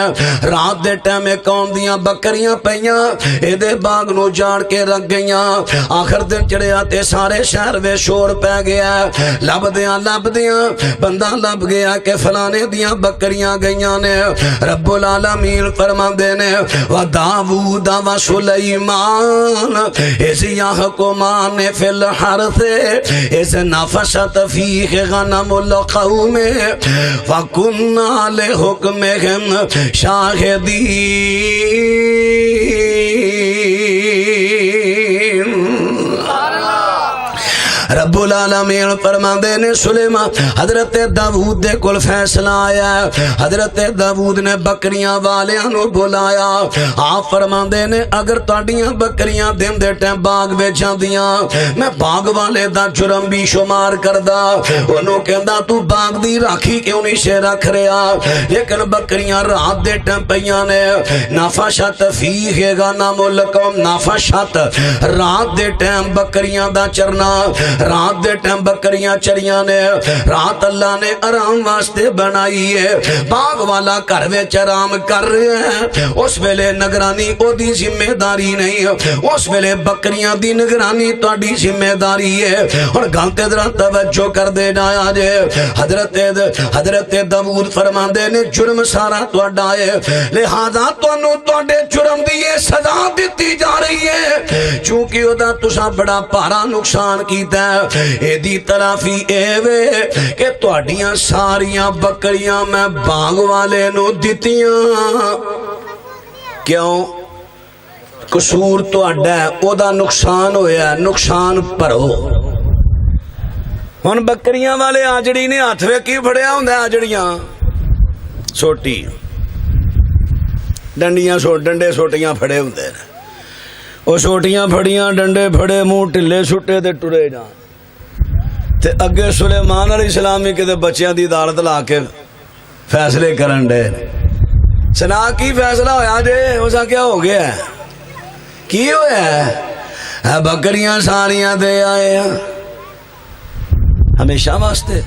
رات دے ٹائم قوم دیاں بکریاں پیاں, اے دے باغ نو جاڑ کے رکھ گئیاں. آخر دن چڑھیا تے سارے شہر وے شور پہ گیا. لب دیاں بندہ لب گیا کہ فلانے دیاں بکریاں گئیاں نے. رب العالمین فرماندے نے, و داؤد و سلیمان اذ یحکمان فی الحرث اذ نفشت فیہ غنم القوم فکنا لحکمہم شاہدین. رب العالمین فرماندے نے, سلیمان حضرت داؤد دے کول فیصلہ آیا. حضرت داؤد نے بکریاں والیاں نو بلایا. آپ فرماندے نے, اگر تاڑیاں بکریاں دن دے ٹائم باغ وچ جاندیاں, میں باغ والے دا جرم بھی شمار کردا. انہوں کہندا تو باغ دی راکھی کیوں نہیں سے رکھ رہا, لیکن بکریاں رات دے ٹائم پیاں نے. نفشت فیہ غنم القوم, نفشت رات دے ٹائم بکریاں دا چرنا, رات دے ٹائم بکریاں چریاں نے. رات اللہ نے آرام واسطے بنائی ہے. باغ والا گھر وچ آرام کر رہے ہیں, اس ویلے نگرانی او دی ذمہ داری نہیں, اس ویلے بکریاں دی نگرانی تہاڈی ذمہ داری ہے. اور گل تے ذرا توجہ کر دے ڈایا جے. حضرت داؤد فرماندے نے, جرم سارا تہاڈا ہے, لہذا تانوں تہاڈے جرم دی سزا دتی جا رہی ہے, چونکہ او دا تساں بڑا بھارا نقصان کیتا. ایدی طرفی اے وے کہ تہاڈیاں ساریاں بکریاں میں باغ والے نو دتیاں. کیوں؟ قصور تہاڈا ہے, او دا نقصان ہویا, نقصان بھرو. ہن بکریاں والے آجڑی نے ہاتھ وچ کی پھڑیا ہوندا, آجڑیاں سوٹی ڈنڈیاں ڈنڈے سوٹیاں پھڑے ہوندے نے. وہ سوٹیاں پھڑیاں, ڈنڈے پھڑے, منہ ٹلے سٹے تے ٹرے جان. تے اگے سلیمان علیہ السلام ہی کدے بچیاں دی عدالت لا کے فیصلے کرن ڈے. سنا کی فیصلہ ہویا جے؟ اسا کیا ہو گیا ہے, کی ہویا ہے؟ بکریاں ساریاں دے آئے ہیں ہمیشہ واسطے.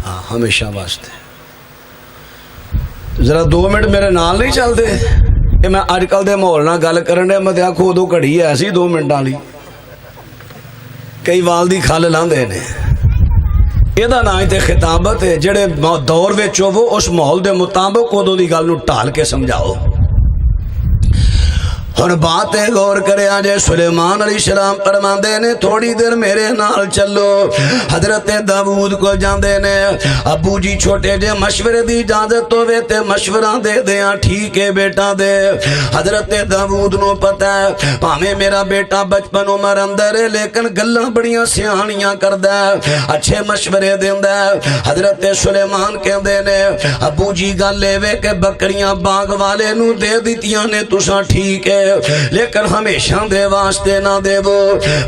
ہاں ہمیشہ واسطے. ذرا 2 منٹ میرے نال نہیں چلتے کہ میں اج کل دے ماحول نال گل کرن ڈیا. میں آکھو ادو گھڑی ایسی 2 منٹاں والی, کئی وال دی کھل لاندے نے. یہ نام تے خطابت ہے, جڑے دور وچ ہوو اس ماحول دے مطابق ادو دی گل نو ٹال کے سمجھاؤ. ہن بات غور کرے آجے سلیمان علیہ السلام فرماندے نے تھوڑی دیر میرے نال چلو حضرت داؤد کو جاندے نے ابو جی چھوٹے جے مشورے دی اجازت ہوے تے مشورہ دے دیاں ٹھیک ہے بیٹا دے حضرت داؤد نو پتہ ہے پاویں میرا بیٹا بچپن عمر اندر ہے لیکن گلاں بڑیاں سیاحیاں کردا ہے اچھے مشورے دیندا ہے حضرت سلیمان کہندے نے ابو جی گل اے وے کہ بکریاں باغ والے نو دے دتیاں نے تساں ٹھیک ہے لیکن ہمیشہ دے واسطے نہ دے وہ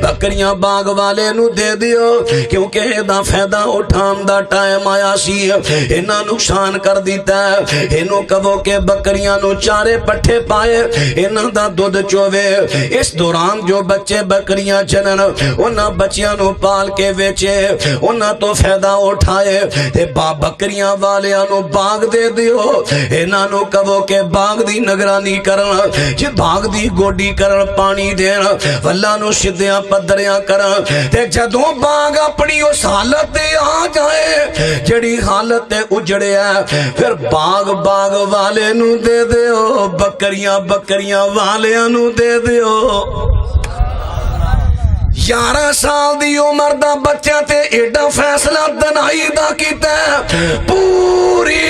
بکریاں باغ والے نو دے دیو کیونکہ دا فائدہ اٹھان دا ٹائم آیا سی انہاں نقصان کر دیتا ہے انہوں کہو کہ بکریاں نو چارے پٹھے پائے انہاں دا دودھ چوے اس دوران جو بچے بکریاں چنن انہاں بچیاں نو پال کے ویچے انہاں تو فائدہ اٹھائے تے بکریاں والیاں نو باغ دے دیو انہاں نو کہو کہ باغ دی نگرانی کرن جی باغ دی گوڈی کرن پانی دین واللہ نو شدیاں پدریاں کرن تے جدوں باغ اپنی اس حالت دے آ جائے جڑی حالت دے اجڑے ہے پھر باغ والے نو دے دیو بکریاں والیاں نو دے دیو 11 سال دی عمر دا بچہ تے ایڈا فیصلہ دنائی دا کیتا ہے پوری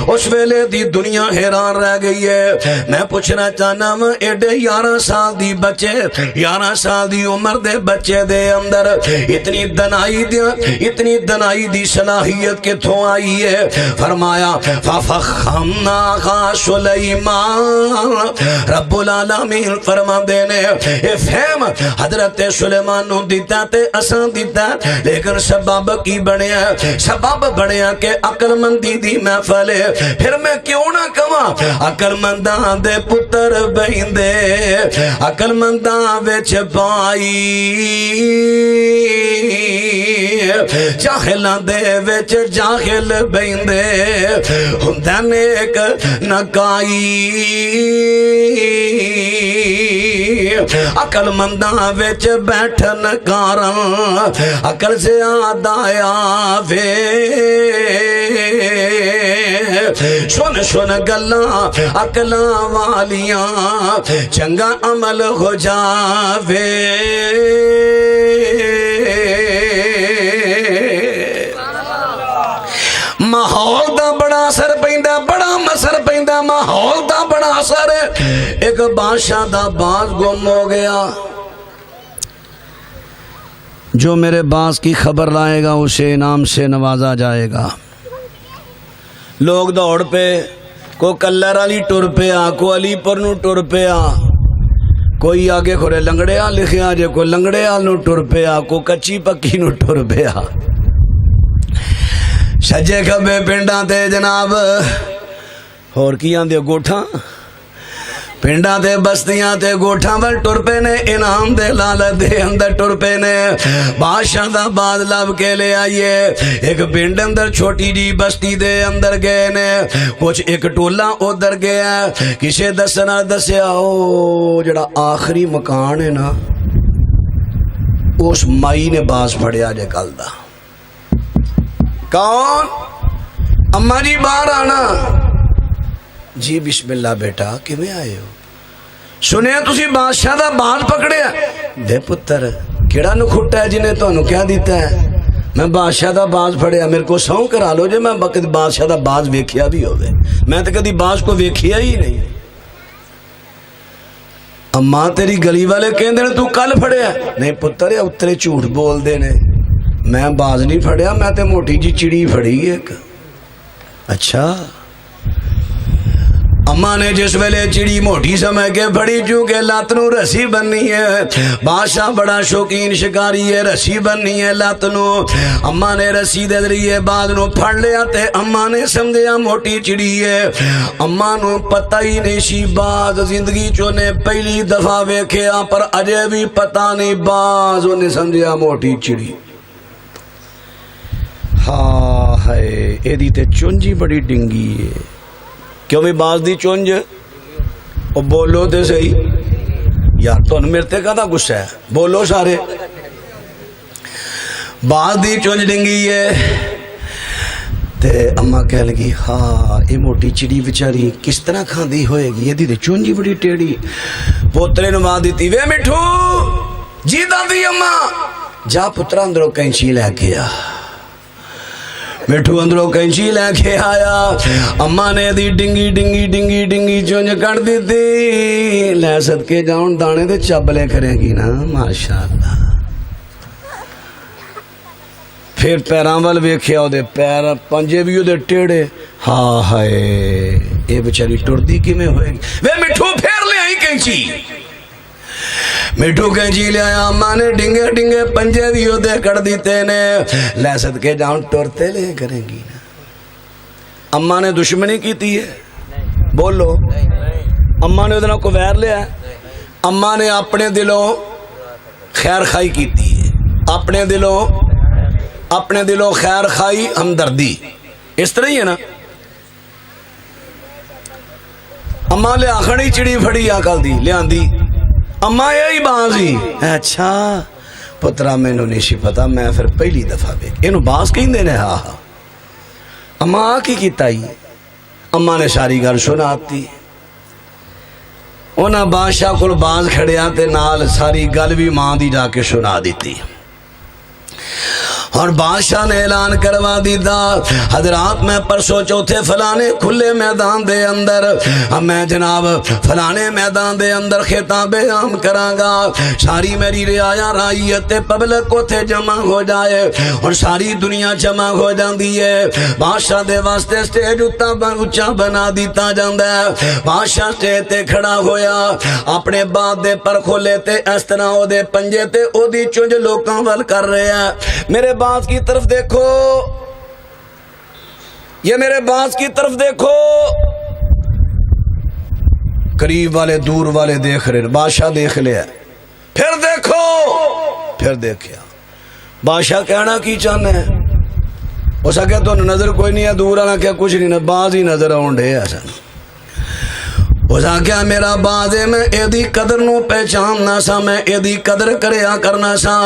اس ویلے دی دنیا حیران رہ گئی ہے میں پوچھنا چاہنا ہوں ایڈے 11 سال دی بچے 11 سال دی عمر دے بچے دے اندر اتنی دنائی دی صلاحیت کتھوں آئی ہے فرمایا فَفَخَّمْنَاهَا سُلَيْمَانَ رب العالمین فرما دینے اے فہم حضرت سلیمان نو دیتا تے اساں دیتا لیکن سبب کی بنیا سبب بنیا کہ عقل مندی دی محفل ہے پھر میں کیوں نہ کہاں عقل منداں دے پتر بیندے عقل منداں وچ پائی جاہلاں دے وچ جاہل بیندے ہوندا نیک نکائی عقل منداں وچ بیٹھن کارن عقل سے آدایا وے سن گلاں عقلاں والیاں چنگا عمل ہو جاوے ماحول دا بڑا اثر پیندا بڑا مسر پیندا ماحول دا بڑا اثر ایک بادشاہ دا باز گم ہو گیا جو میرے باز کی خبر لائے گا اسے انعام سے نوازا جائے گا لوگ دوڑ پہ کو کلر علی ٹر پیا کو علی پر نو ٹر پیا کوئی آگے کھورے لنگڑے آ لکھیا جے کو لنگڑے آ نو ٹر پیا کو کچی پکی نو ٹر پیا سجے کھبے پنڈاں تے جناب اور کیاں دے گوٹھاں پنڈاں تے بستیاں تے گوٹھاں ول ٹر پے نے انعام دے لالچ دے اندر ٹر پے نے بادشاہ دا باز لب کے لے آئیے ایک پنڈ اندر چھوٹی جی بستی دے اندر گئے نے کچھ ایک ٹولا ادھر گیا کسے دسنا دسیا او جڑا آخری مکان ہے نا اس مائی نے باز پڑیا جے کل دا کون اماں جی باہر آنا جی بسم اللہ بیٹا کیویں آئے ہو سنیا تسی بادشاہ دا باز پکڑیا دے پتر کیڑا نکھٹا ہے جنہیں تانوں کیا دیتا ہے میں بادشاہ دا باز پھڑیا میرے کو سوں کرا لو جے میں وقت بادشاہ دا باز ویکھیا بھی ہوئے میں تو کدی باز کو ویکھیا ہی نہیں اماں تیری گلی والے کہندے نے تو کل پھڑیا نہیں پتر اترے جھوٹ بول دے نے میں باز نہیں پھڑیا میں تے موٹی جی چڑی پھڑی ایک اچھا اماں نے جس ویلے چڑی موٹی سمجھ کے پھڑی چونکہ لات نو رسی بننی ہے بادشاہ بڑا شوقین شکاری ہے رسی بننی ہے لات نو اماں نے رسی دے ذریعے باز نو پھڑ لیا تے اماں نے سمجھیا موٹی چڑی ہے اماں نو پتہ ہی نہیں سی باز زندگی چونے پہلی دفعہ ویکھیا پر اجے بھی پتہ نہیں باز انہیں سمجھیا موٹی چڑی ہاں ہے ایدی تے چونجی بڑی ڈنگی ہے کیوں بھی باز دی چونج او بولو تے صحیح یار تو میرے تے کہتا غصہ ہے بولو سارے باز دی چونج ڈنگی ہے تے اماں کہہ لگی ہاں یہ موٹی چڑی بیچاری کس طرح کھاندی ہوئے گی یہ دی چونجی بڑی ٹیڑی پوترے نو ماں دیتی وے مٹھو جی دادی اما جا پترا اندروں کینچی لے کے آ مٹھو اندروں کینچی لے کے آیا اما نے دی ڈنگی ڈنگی ڈنگی ڈنگی چونج کر دیتی لے صدقے جاؤن دانے دے چبلے کریں گی نا ماشاءاللہ پھر پیران وال ویکھیا او دے پیر پنجے بھی او دے ٹیڑے ہاں ہائے اے بچاری ٹردی کی میں ہوئے گی وے مٹھو پھیر لے آئی کینچی مٹھو کینچی لے آیا اماں نے ڈنگے ڈنگے پنجے بھی او دے کر دیتے نے لے صدقے جاؤں ٹرتے لے کریں گی نا اماں نے دشمنی کی تھی ہے بولو اماں نے ادھنا کو ویر لیا ہے اماں نے اپنے دلوں خیر خائی کی تھی ہے اپنے دلوں خیر خائی ہمدردی اس طرح ہی ہے نا اماں لے آخری چڑی پھڑی آکل دی لے آن دی اماں یہی بازی اچھا پترا میں نو نیشی پتا میں پھر پہلی دفعہ بے انہوں باز کہیں دینے ہاں اماں آکی کی تائی اماں نے ساری گھر سنا آتی انہاں بادشاہ کو باز کھڑے آتے نال ساری گل بھی ماں دی جا کے سنا دیتی اور بادشاہ نے اعلان کروا دیتا حضرات میں پرسو چوتھے فلانے کھلے میدان دے اندر میں جناب فلانے میدان دے اندر خطاب عام کرانگا ساری میری رعایا رعیت پبلک کو تھے جمع ہو جائے اور ساری دنیا جمع ہو جاندی ہے بادشاہ دے واسطے سٹیج اچھا بنا دیتا جاندہ ہے بادشاہ سٹیج تے کھڑا ہویا اپنے بات دے پر کھولے تے اس طرح او دے پنجے تے او دی چونج لوکاں وال کر رہے ہیں میرے باز کی طرف دیکھو یہ میرے باز کی طرف دیکھو قریب والے دور والے دیکھ رہے بادشاہ دیکھ لیا پھر دیکھو پھر دیکھیا بادشاہ کہنا کی چاہنے ہے وہ سکے تو نظر کوئی نہیں ہے دور آنا کیا کچھ نہیں باز ہی نظر آنڈے ایسا کیا میرا بازے میں ایدی قدر نو پہچان نہ سا میں ایدی قدر کریا کرنا سا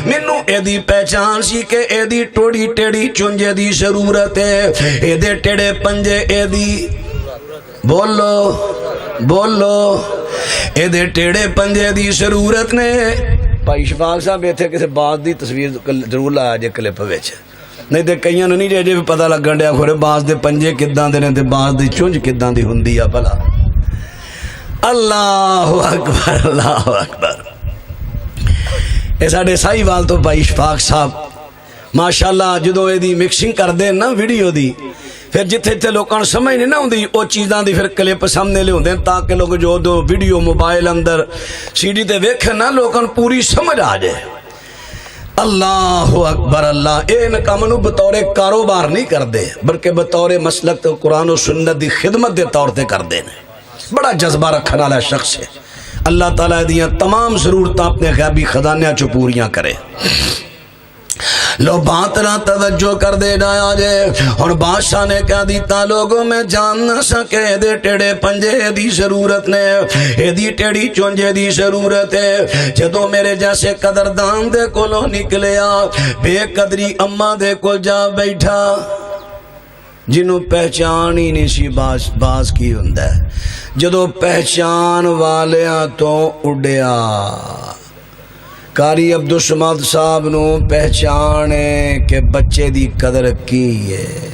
منو ایدی پہچان سی کہ ایدی ٹوڑی ٹیڑی چونجے دی ضرورت ہے ایدے ٹیڑے پنجے ایدی بولو ایدے ٹیڑے پنجے دی ضرورت نے بھائی شفاق صاحب بیٹھے کسی باز دی تصویر ضرور لایا جے کلپ ویچ نہیں تے کئیاں نہیں جے بھی پتہ لگن دیا کھورے باز دے پنجے کداں دے نے تے باز دی چونج کداں دی ہوندی ہے بھلا اللہ اکبر اللہ اکبر اے ساڑے سائی وال تو بھائی اشفاق صاحب ماشاءاللہ جدو اے دی مکسنگ کر دیں نا ویڈیو دی پھر جتھے تھے لوگاں سمجھ نہیں نہ ہوندی او چیزاں دی پھر کلپ سامنے لے ہوندے تاکہ لوگ جو دو ویڈیو موبائل اندر سی ڈی تے ویکھن نا لوگاں پوری سمجھ آ جائے اللہ اکبر اللہ اے ان کامنو بطور کاروبار نہیں کر دے بلکہ بطور مسلک قرآن و سنت دی خدمت دے طور تے کر دے بڑا جذبہ رکھنا والا شخص ہے اللہ تعالیٰ دیاں تمام ضرورتاں اپنے غیبی خزانیاں چو پوریاں کرے لو بات نہ توجہ کر دے جایا جے اور بادشاہ نے کہا دیتا لوگوں میں جان نہ سکے دے ٹیڑے پنجے دی ضرورت نے دی ٹیڑی چونجے دی ضرورت ہے جدو میرے جیسے قدردان دے کولو نکلیا بے قدری اماں دے کول جا بیٹھا جنہوں پہچان ہی نہیں سی باز کی ہوندہ ہے جدو پہچان والیاں تو اڈیا قاری عبدالصمد صاحب نو پہچانے کہ بچے دی قدر کی ہے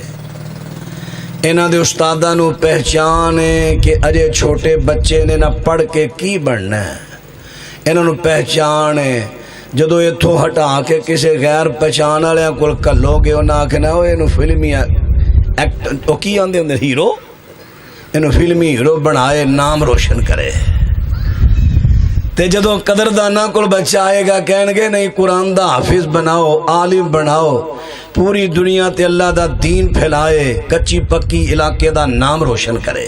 انہاں دے استادہ نو پہچانے کہ اجے چھوٹے بچے نے نہ پڑھ کے کی بڑھنا ہے انہاں نو پہچانے جدو یہ تھو ہٹا کے کسی غیر پہچان والے کول کلو گے انہاں آکھنا وہ انہوں فلمی او کی آندے ہوندے ہیرو انہوں فلمی ہیرو بنائے نام روشن کرے تے جدو قدردانہ کل بچہ آئے گا کہنگے نہیں قرآن دا حافظ بناؤ عالم بناؤ پوری دنیا تے اللہ دا دین پھیلائے کچی پکی علاقے دا نام روشن کرے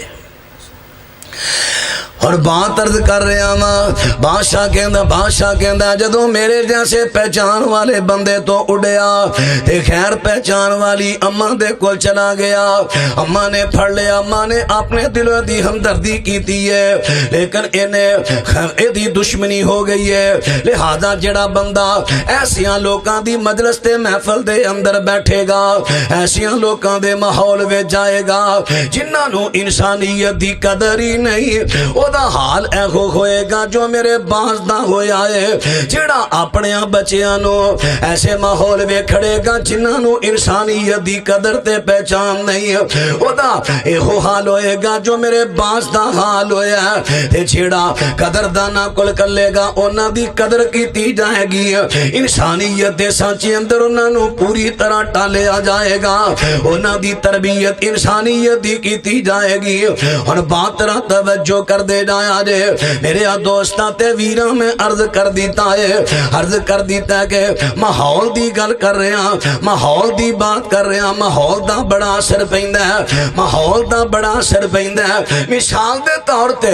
اور بات عرض کر رہے ہیں بادشاہ کہندہ جدو میرے جیسے پہچان والے بندے تو اڑیا تے خیر پہچان والی اماں دے کول چلا گیا اماں نے پھڑ لیا اماں نے اپنے دلوں دی ہمدردی کی تھی ہے لیکن انہیں دی دشمنی ہو گئی ہے لہذا جڑا بندہ ایسیاں لوکاں دی مجلس تے محفل دے اندر بیٹھے گا ایسیاں لوکاں دے ماحول وے جائے گا جنہاں نو انسانیت دی قدر ہی نہیں او دا حال ایہو ہوئے گا جو میرے باز دا ہویا ہے جڑا اپنے بچیاں نو ایسے ماحول میں کھڑے گا جنہاں نو انسانیت دی قدر تے پہچان نہیں او دا ایہو حال ہوئے گا جو میرے باز دا حال ہویا ہے تے جڑا قدر دانا کل کر لے گا انہاں دی قدر کیتی جائے گی انسانیت دے سانچے اندر انہاں نو پوری طرح ٹالیا جائے گا انہاں دی تربیت انسانیت دی کیتی جائے گی اور بات طرح توجہ کر دے جایا جے میرے دوستاں تے ویراں میں عرض کر دیتا ہے کہ ماحول دی گل کر رہے ہیں ماحول دی بات کر رہے ہیں ماحول دا بڑا اثر پیندا ہے ماحول دا بڑا اثر پیندا ہے مثال دے طور تے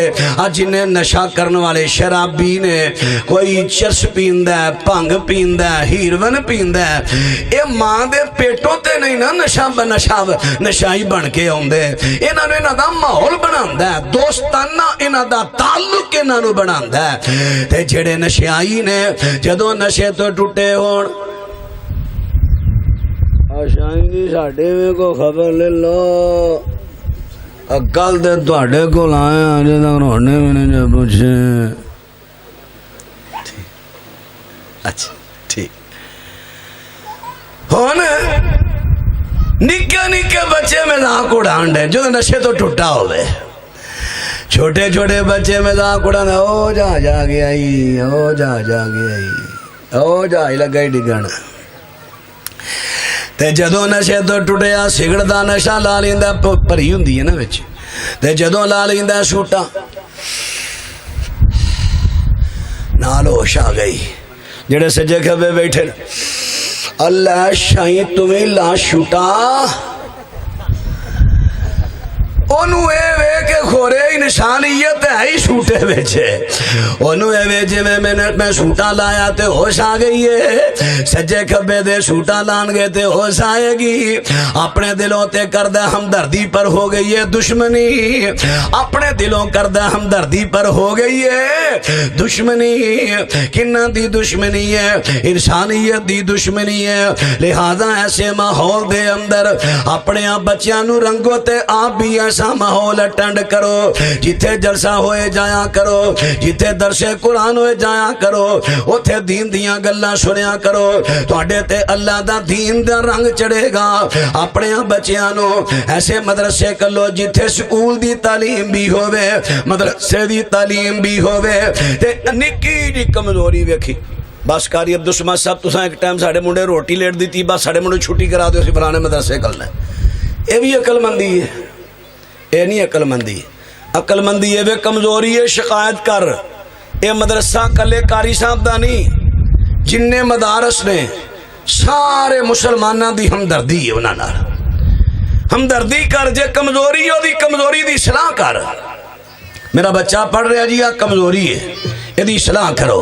جنہیں نشہ کرن والے شرابی نے کوئی چرس پیندا ہے بھنگ پیندا ہے ہیروین پیندا ہے اے ماں دے پیٹوں تے نہیں نا نشائی بن کے آوندے انہاں نوں انہاں دا ماحول بناوندا ہے دوستانہ انہاں دا تعلق انہاں نوں بناوندا ہے تے جڑے نشائی نے جدوں نشے تو ٹوٹے ہون آشائیں جی ساڈے وی کو خبر لے لو کل دے تواڈے کول آئے اجے تک رونے وی نہیں جے پوچھے اچھا ٹھیک ہن نکے نکے بچے مذاق اڑان ڈے جو نشے تو ٹوٹا ہوئے چھوٹے چھوٹے بچے مذاق اڑان ڈے او جا گیا او جا گیا او جا لگا ہی ڈگن تے جدوں نشے تو ٹوٹیا سگڑ دا نشہ لا لیندا پری ہوندی ہے نا وچ تے جدوں لا لیندا سوٹا نال ہوش آ گئی جڑے سجے کھبے بیٹھے اللہ شاہی تمہیں لا شوٹا انہوں اے وے کہ خورے انسانیت ہے ہی سوٹے بیچے انہوں اے وے جی میں سوٹا لایا تے ہوش آ گئی ہے سجے کھبے دے سوٹا لان گئے تے ہوش آئے گی اپنے دلوں تے کردہ ہمدردی پر ہو گئی ہے دشمنی اپنے دلوں کردہ ہمدردی پر ہو گئی ہے دشمنی کنہ دی دشمنی ہے انسانیت دی دشمنی ہے لہذا ایسے ماحول دے اندر اپنے بچیاں نو رنگو تے آپ بھی ایسا ماحول اٹینڈ کرو جتھے جلسہ ہوئے جایا کرو جتھے درس قرآن ہوئے جایا کرو اتھے دین دیاں گلاں سنیا کرو تواڈے تے اللہ دا دین دا رنگ چڑھے گا اپنے بچیاں نو ایسے مدرسے کلو جتھے سکول دی تعلیم بھی ہوئے مدرسے دی تعلیم بھی ہوئے تے نکی جی کمزوری ویکھی بس کاری عبدالسمد صاحب تساں ایک ٹائم ساڑھے منڈے روٹی لیٹ دیتی بس ساڑھے منڈے چھٹی کرا دو اسی فلانے مدرسے کلنا اے بھی عقل مندی ہے اے نہیں عقل مندی ہے وہ کمزوری ہے شکایت کر اے مدرسہ کلے کاری صاحب دا نہیں جننے مدارس نے سارے مسلمانہ دی ہمدردی ہے انہاں نال ہمدردی کر جے کمزوری ہو دی کمزوری دی اصلاح کر میرا بچہ پڑھ رہا جی کمزوری ہے یہ اصلاح کرو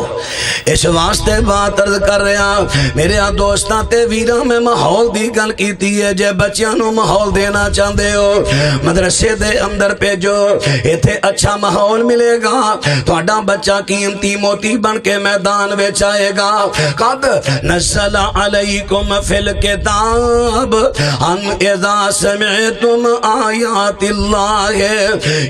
اس واسطے بات عرض کر رہا میرے دوستاں تے ویراں میں ماحول دی گل کیتی ہے جے بچیاں نو ماحول دینا چاہندے ہو مدرسے دے اندر بھیجو ایتھے اچھا ماحول ملے گا تہاڈا بچہ قیمتی موتی بن کے میدان وچ آئے گا قد نزل علیکم فی الکتاب ان اذا سمعتم آیات اللہ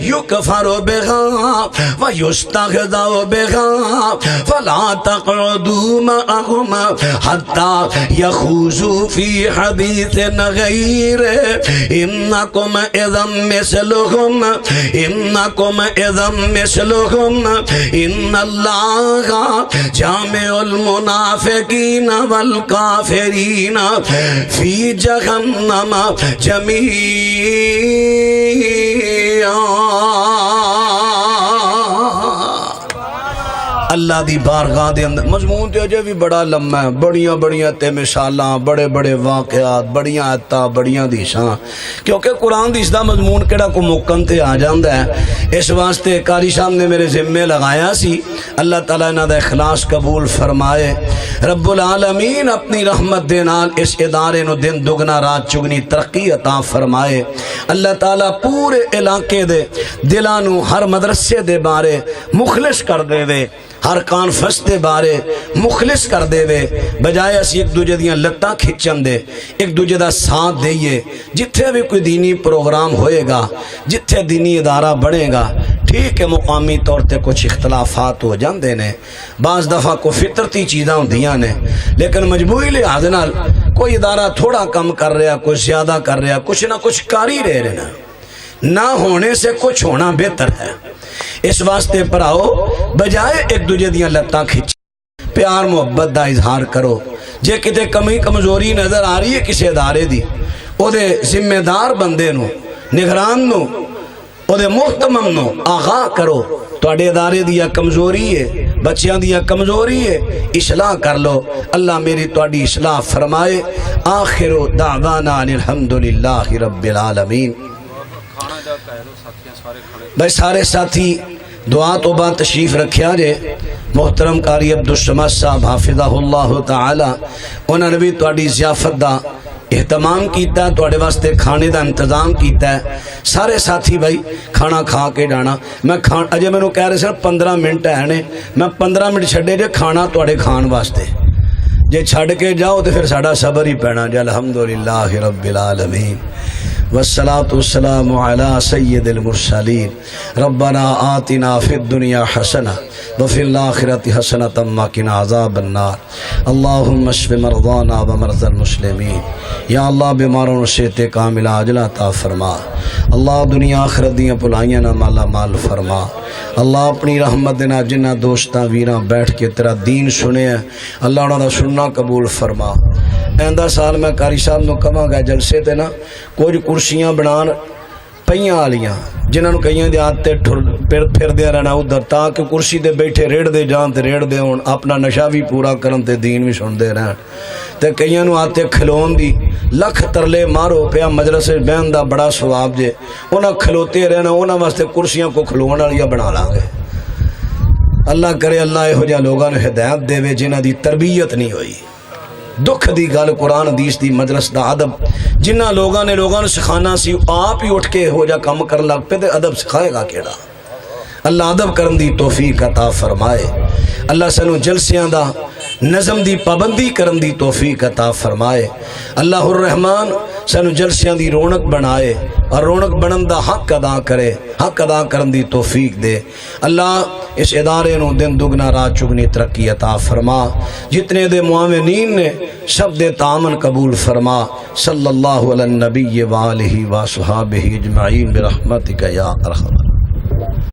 یکفر بها ویستہزأ بها فلا تقعدوا معهم حتى يخوضوا في حديث غيره إنكم إذا مثلهم إن الله جامع المنافقين والكافرين في جهنم جميعا اللہ دی بارگاہ دے اندر مضمون تے اجے بھی بڑا لمبا ہے بڑیاں تے مثالاں بڑے واقعات بڑیاں آیتاں بڑیاں حدیثاں کیونکہ قرآن دی اس دا مضمون کیڑا کو موقن تے آ جاندا ہے اس واسطے قاری صاحب نے میرے ذمے لگایا سی اللہ تعالیٰ انہاں دا اخلاص قبول فرمائے رب العالمین اپنی رحمت دے نال اس ادارے نو دن دگنا رات چگنی ترقی عطا فرمائے اللہ تعالیٰ پورے علاقے دے دلاں نو ہر مدرسے دے بارے مخلص کر دے ہر کانفرنس دے بارے مخلص کر دے وے بجائے اسی ایک دوجے دیاں لتاں کھچن دے ایک دوجے دا ساتھ دئیے جتھے بھی کوئی دینی پروگرام ہوئے گا جتھے دینی ادارہ بڑھے گا ٹھیک ہے مقامی طور تے کچھ اختلافات ہو جاندے نے بعض دفعہ کو فطرتی چیزاں ہوندیاں نے لیکن مجموعی لحاظ نال کوئی ادارہ تھوڑا کم کر رہا کچھ زیادہ کر رہا کچھ نہ کچھ کر ہی رہے نا نہ ہونے سے کچھ ہونا بہتر ہے اس واسطے پراؤ بجائے ایک دوجے دیاں لتاں کھچ پیار محبت دا اظہار کرو جے کتے کمی کمزوری نظر آ رہی ہے کسی ادارے دی او دے ذمہ دار بندے نو نگران نو او دے محتمم نو آغاہ کرو تواڈے ادارے دیا کمزوری ہے بچیاں دیا کمزوری ہے اصلاح کر لو اللہ میری تواڈی اصلاح فرمائے آخر دعوانا الحمدللہ رب العالمین بھائی سارے ساتھی دعا تو بعد تشریف رکھیا جے محترم قاری عبدالصمد صاحب حافظہ اللہ تعالی انہوں نے بھی تواڈی ضیافت دا اہتمام کیتا ہے تواڈے واسطے کھانے دا انتظام کیتا ہے سارے ساتھی بھائی کھانا کھا کے جانا میں اجے میں کہہ رہے سن 15 منٹ ہے نے میں 15 منٹ چھڈے جے کھانا تواڈے کھان واسطے جے چھڈ کے جاؤ تو پھر ساڈا صبر ہی پینا جے الحمدللہ رب العالمین والصلاة والسلام على سید المرسلین ربنا آتنا فی الدنیا حسنہ وفی الآخرۃ حسنۃ وقنا عذاب النار اللہم اشف مرضانا ومرضى المسلمین یا اللہ بیماروں سے صحت کاملہ عاجلہ عطا فرما اللہ دنیا آخرت دیاں بھلائیاں نہ مالا مال فرما اللہ اپنی رحمت دینا جنہ دوستاں ویراں بیٹھ کے تیرا دین سنے ہیں اللہ انہوں نے سننا قبول فرما آئندہ سال میں قاری صاحب نو کہاں گا جلسے تے نا کچھ کرسیاں بنان پئیاں والیاں جنہاں نو کئیاں دے آتے پھر دے رہنا ادھر تاکہ کرسی تے بیٹھے ریڑ دے جان تے ریڑ دے ہون اپنا نشہ بھی پورا کرن تے دین بھی سن دے رہن تے کئیاں نو آتے کھلون دی لکھ ترلے مارو پیا مجلس بہن دا بڑا ثواب جے انہاں کھلوتے رہنا انہاں واسطے کرسیاں کو کھلون والیاں بنا لاں گے اللہ کرے اللہ یہو جہاں لوگاں نو ہدایت دے وے جنہاں دی تربیت نہیں ہوئی دکھ دی گل قرآن حدیث دی مجلس دا ادب جنہ لوگاں نے سکھانا سی آپ ہی اٹھ کے ہو جا کام کر لگ پہ تے ادب سکھائے گا کیڑا اللہ ادب کرن دی توفیق عطا فرمائے اللہ سنو جلسیاں دا نظم دی پابندی کرن دی توفیق عطا فرمائے اللہ الرحمن سنو جلسیاں دی رونق بنائے اور رونق بنن دا حق ادا کرے حق ادا کرن دی توفیق دے اللہ اس ادارے نو دن دگنا رات چگنی ترقی عطا فرما جتنے دے معاونین نے سب دے تعاون قبول فرما صلی اللہ علی النبی وآلہ وصحابہ اجمعین برحمتک یا ارحم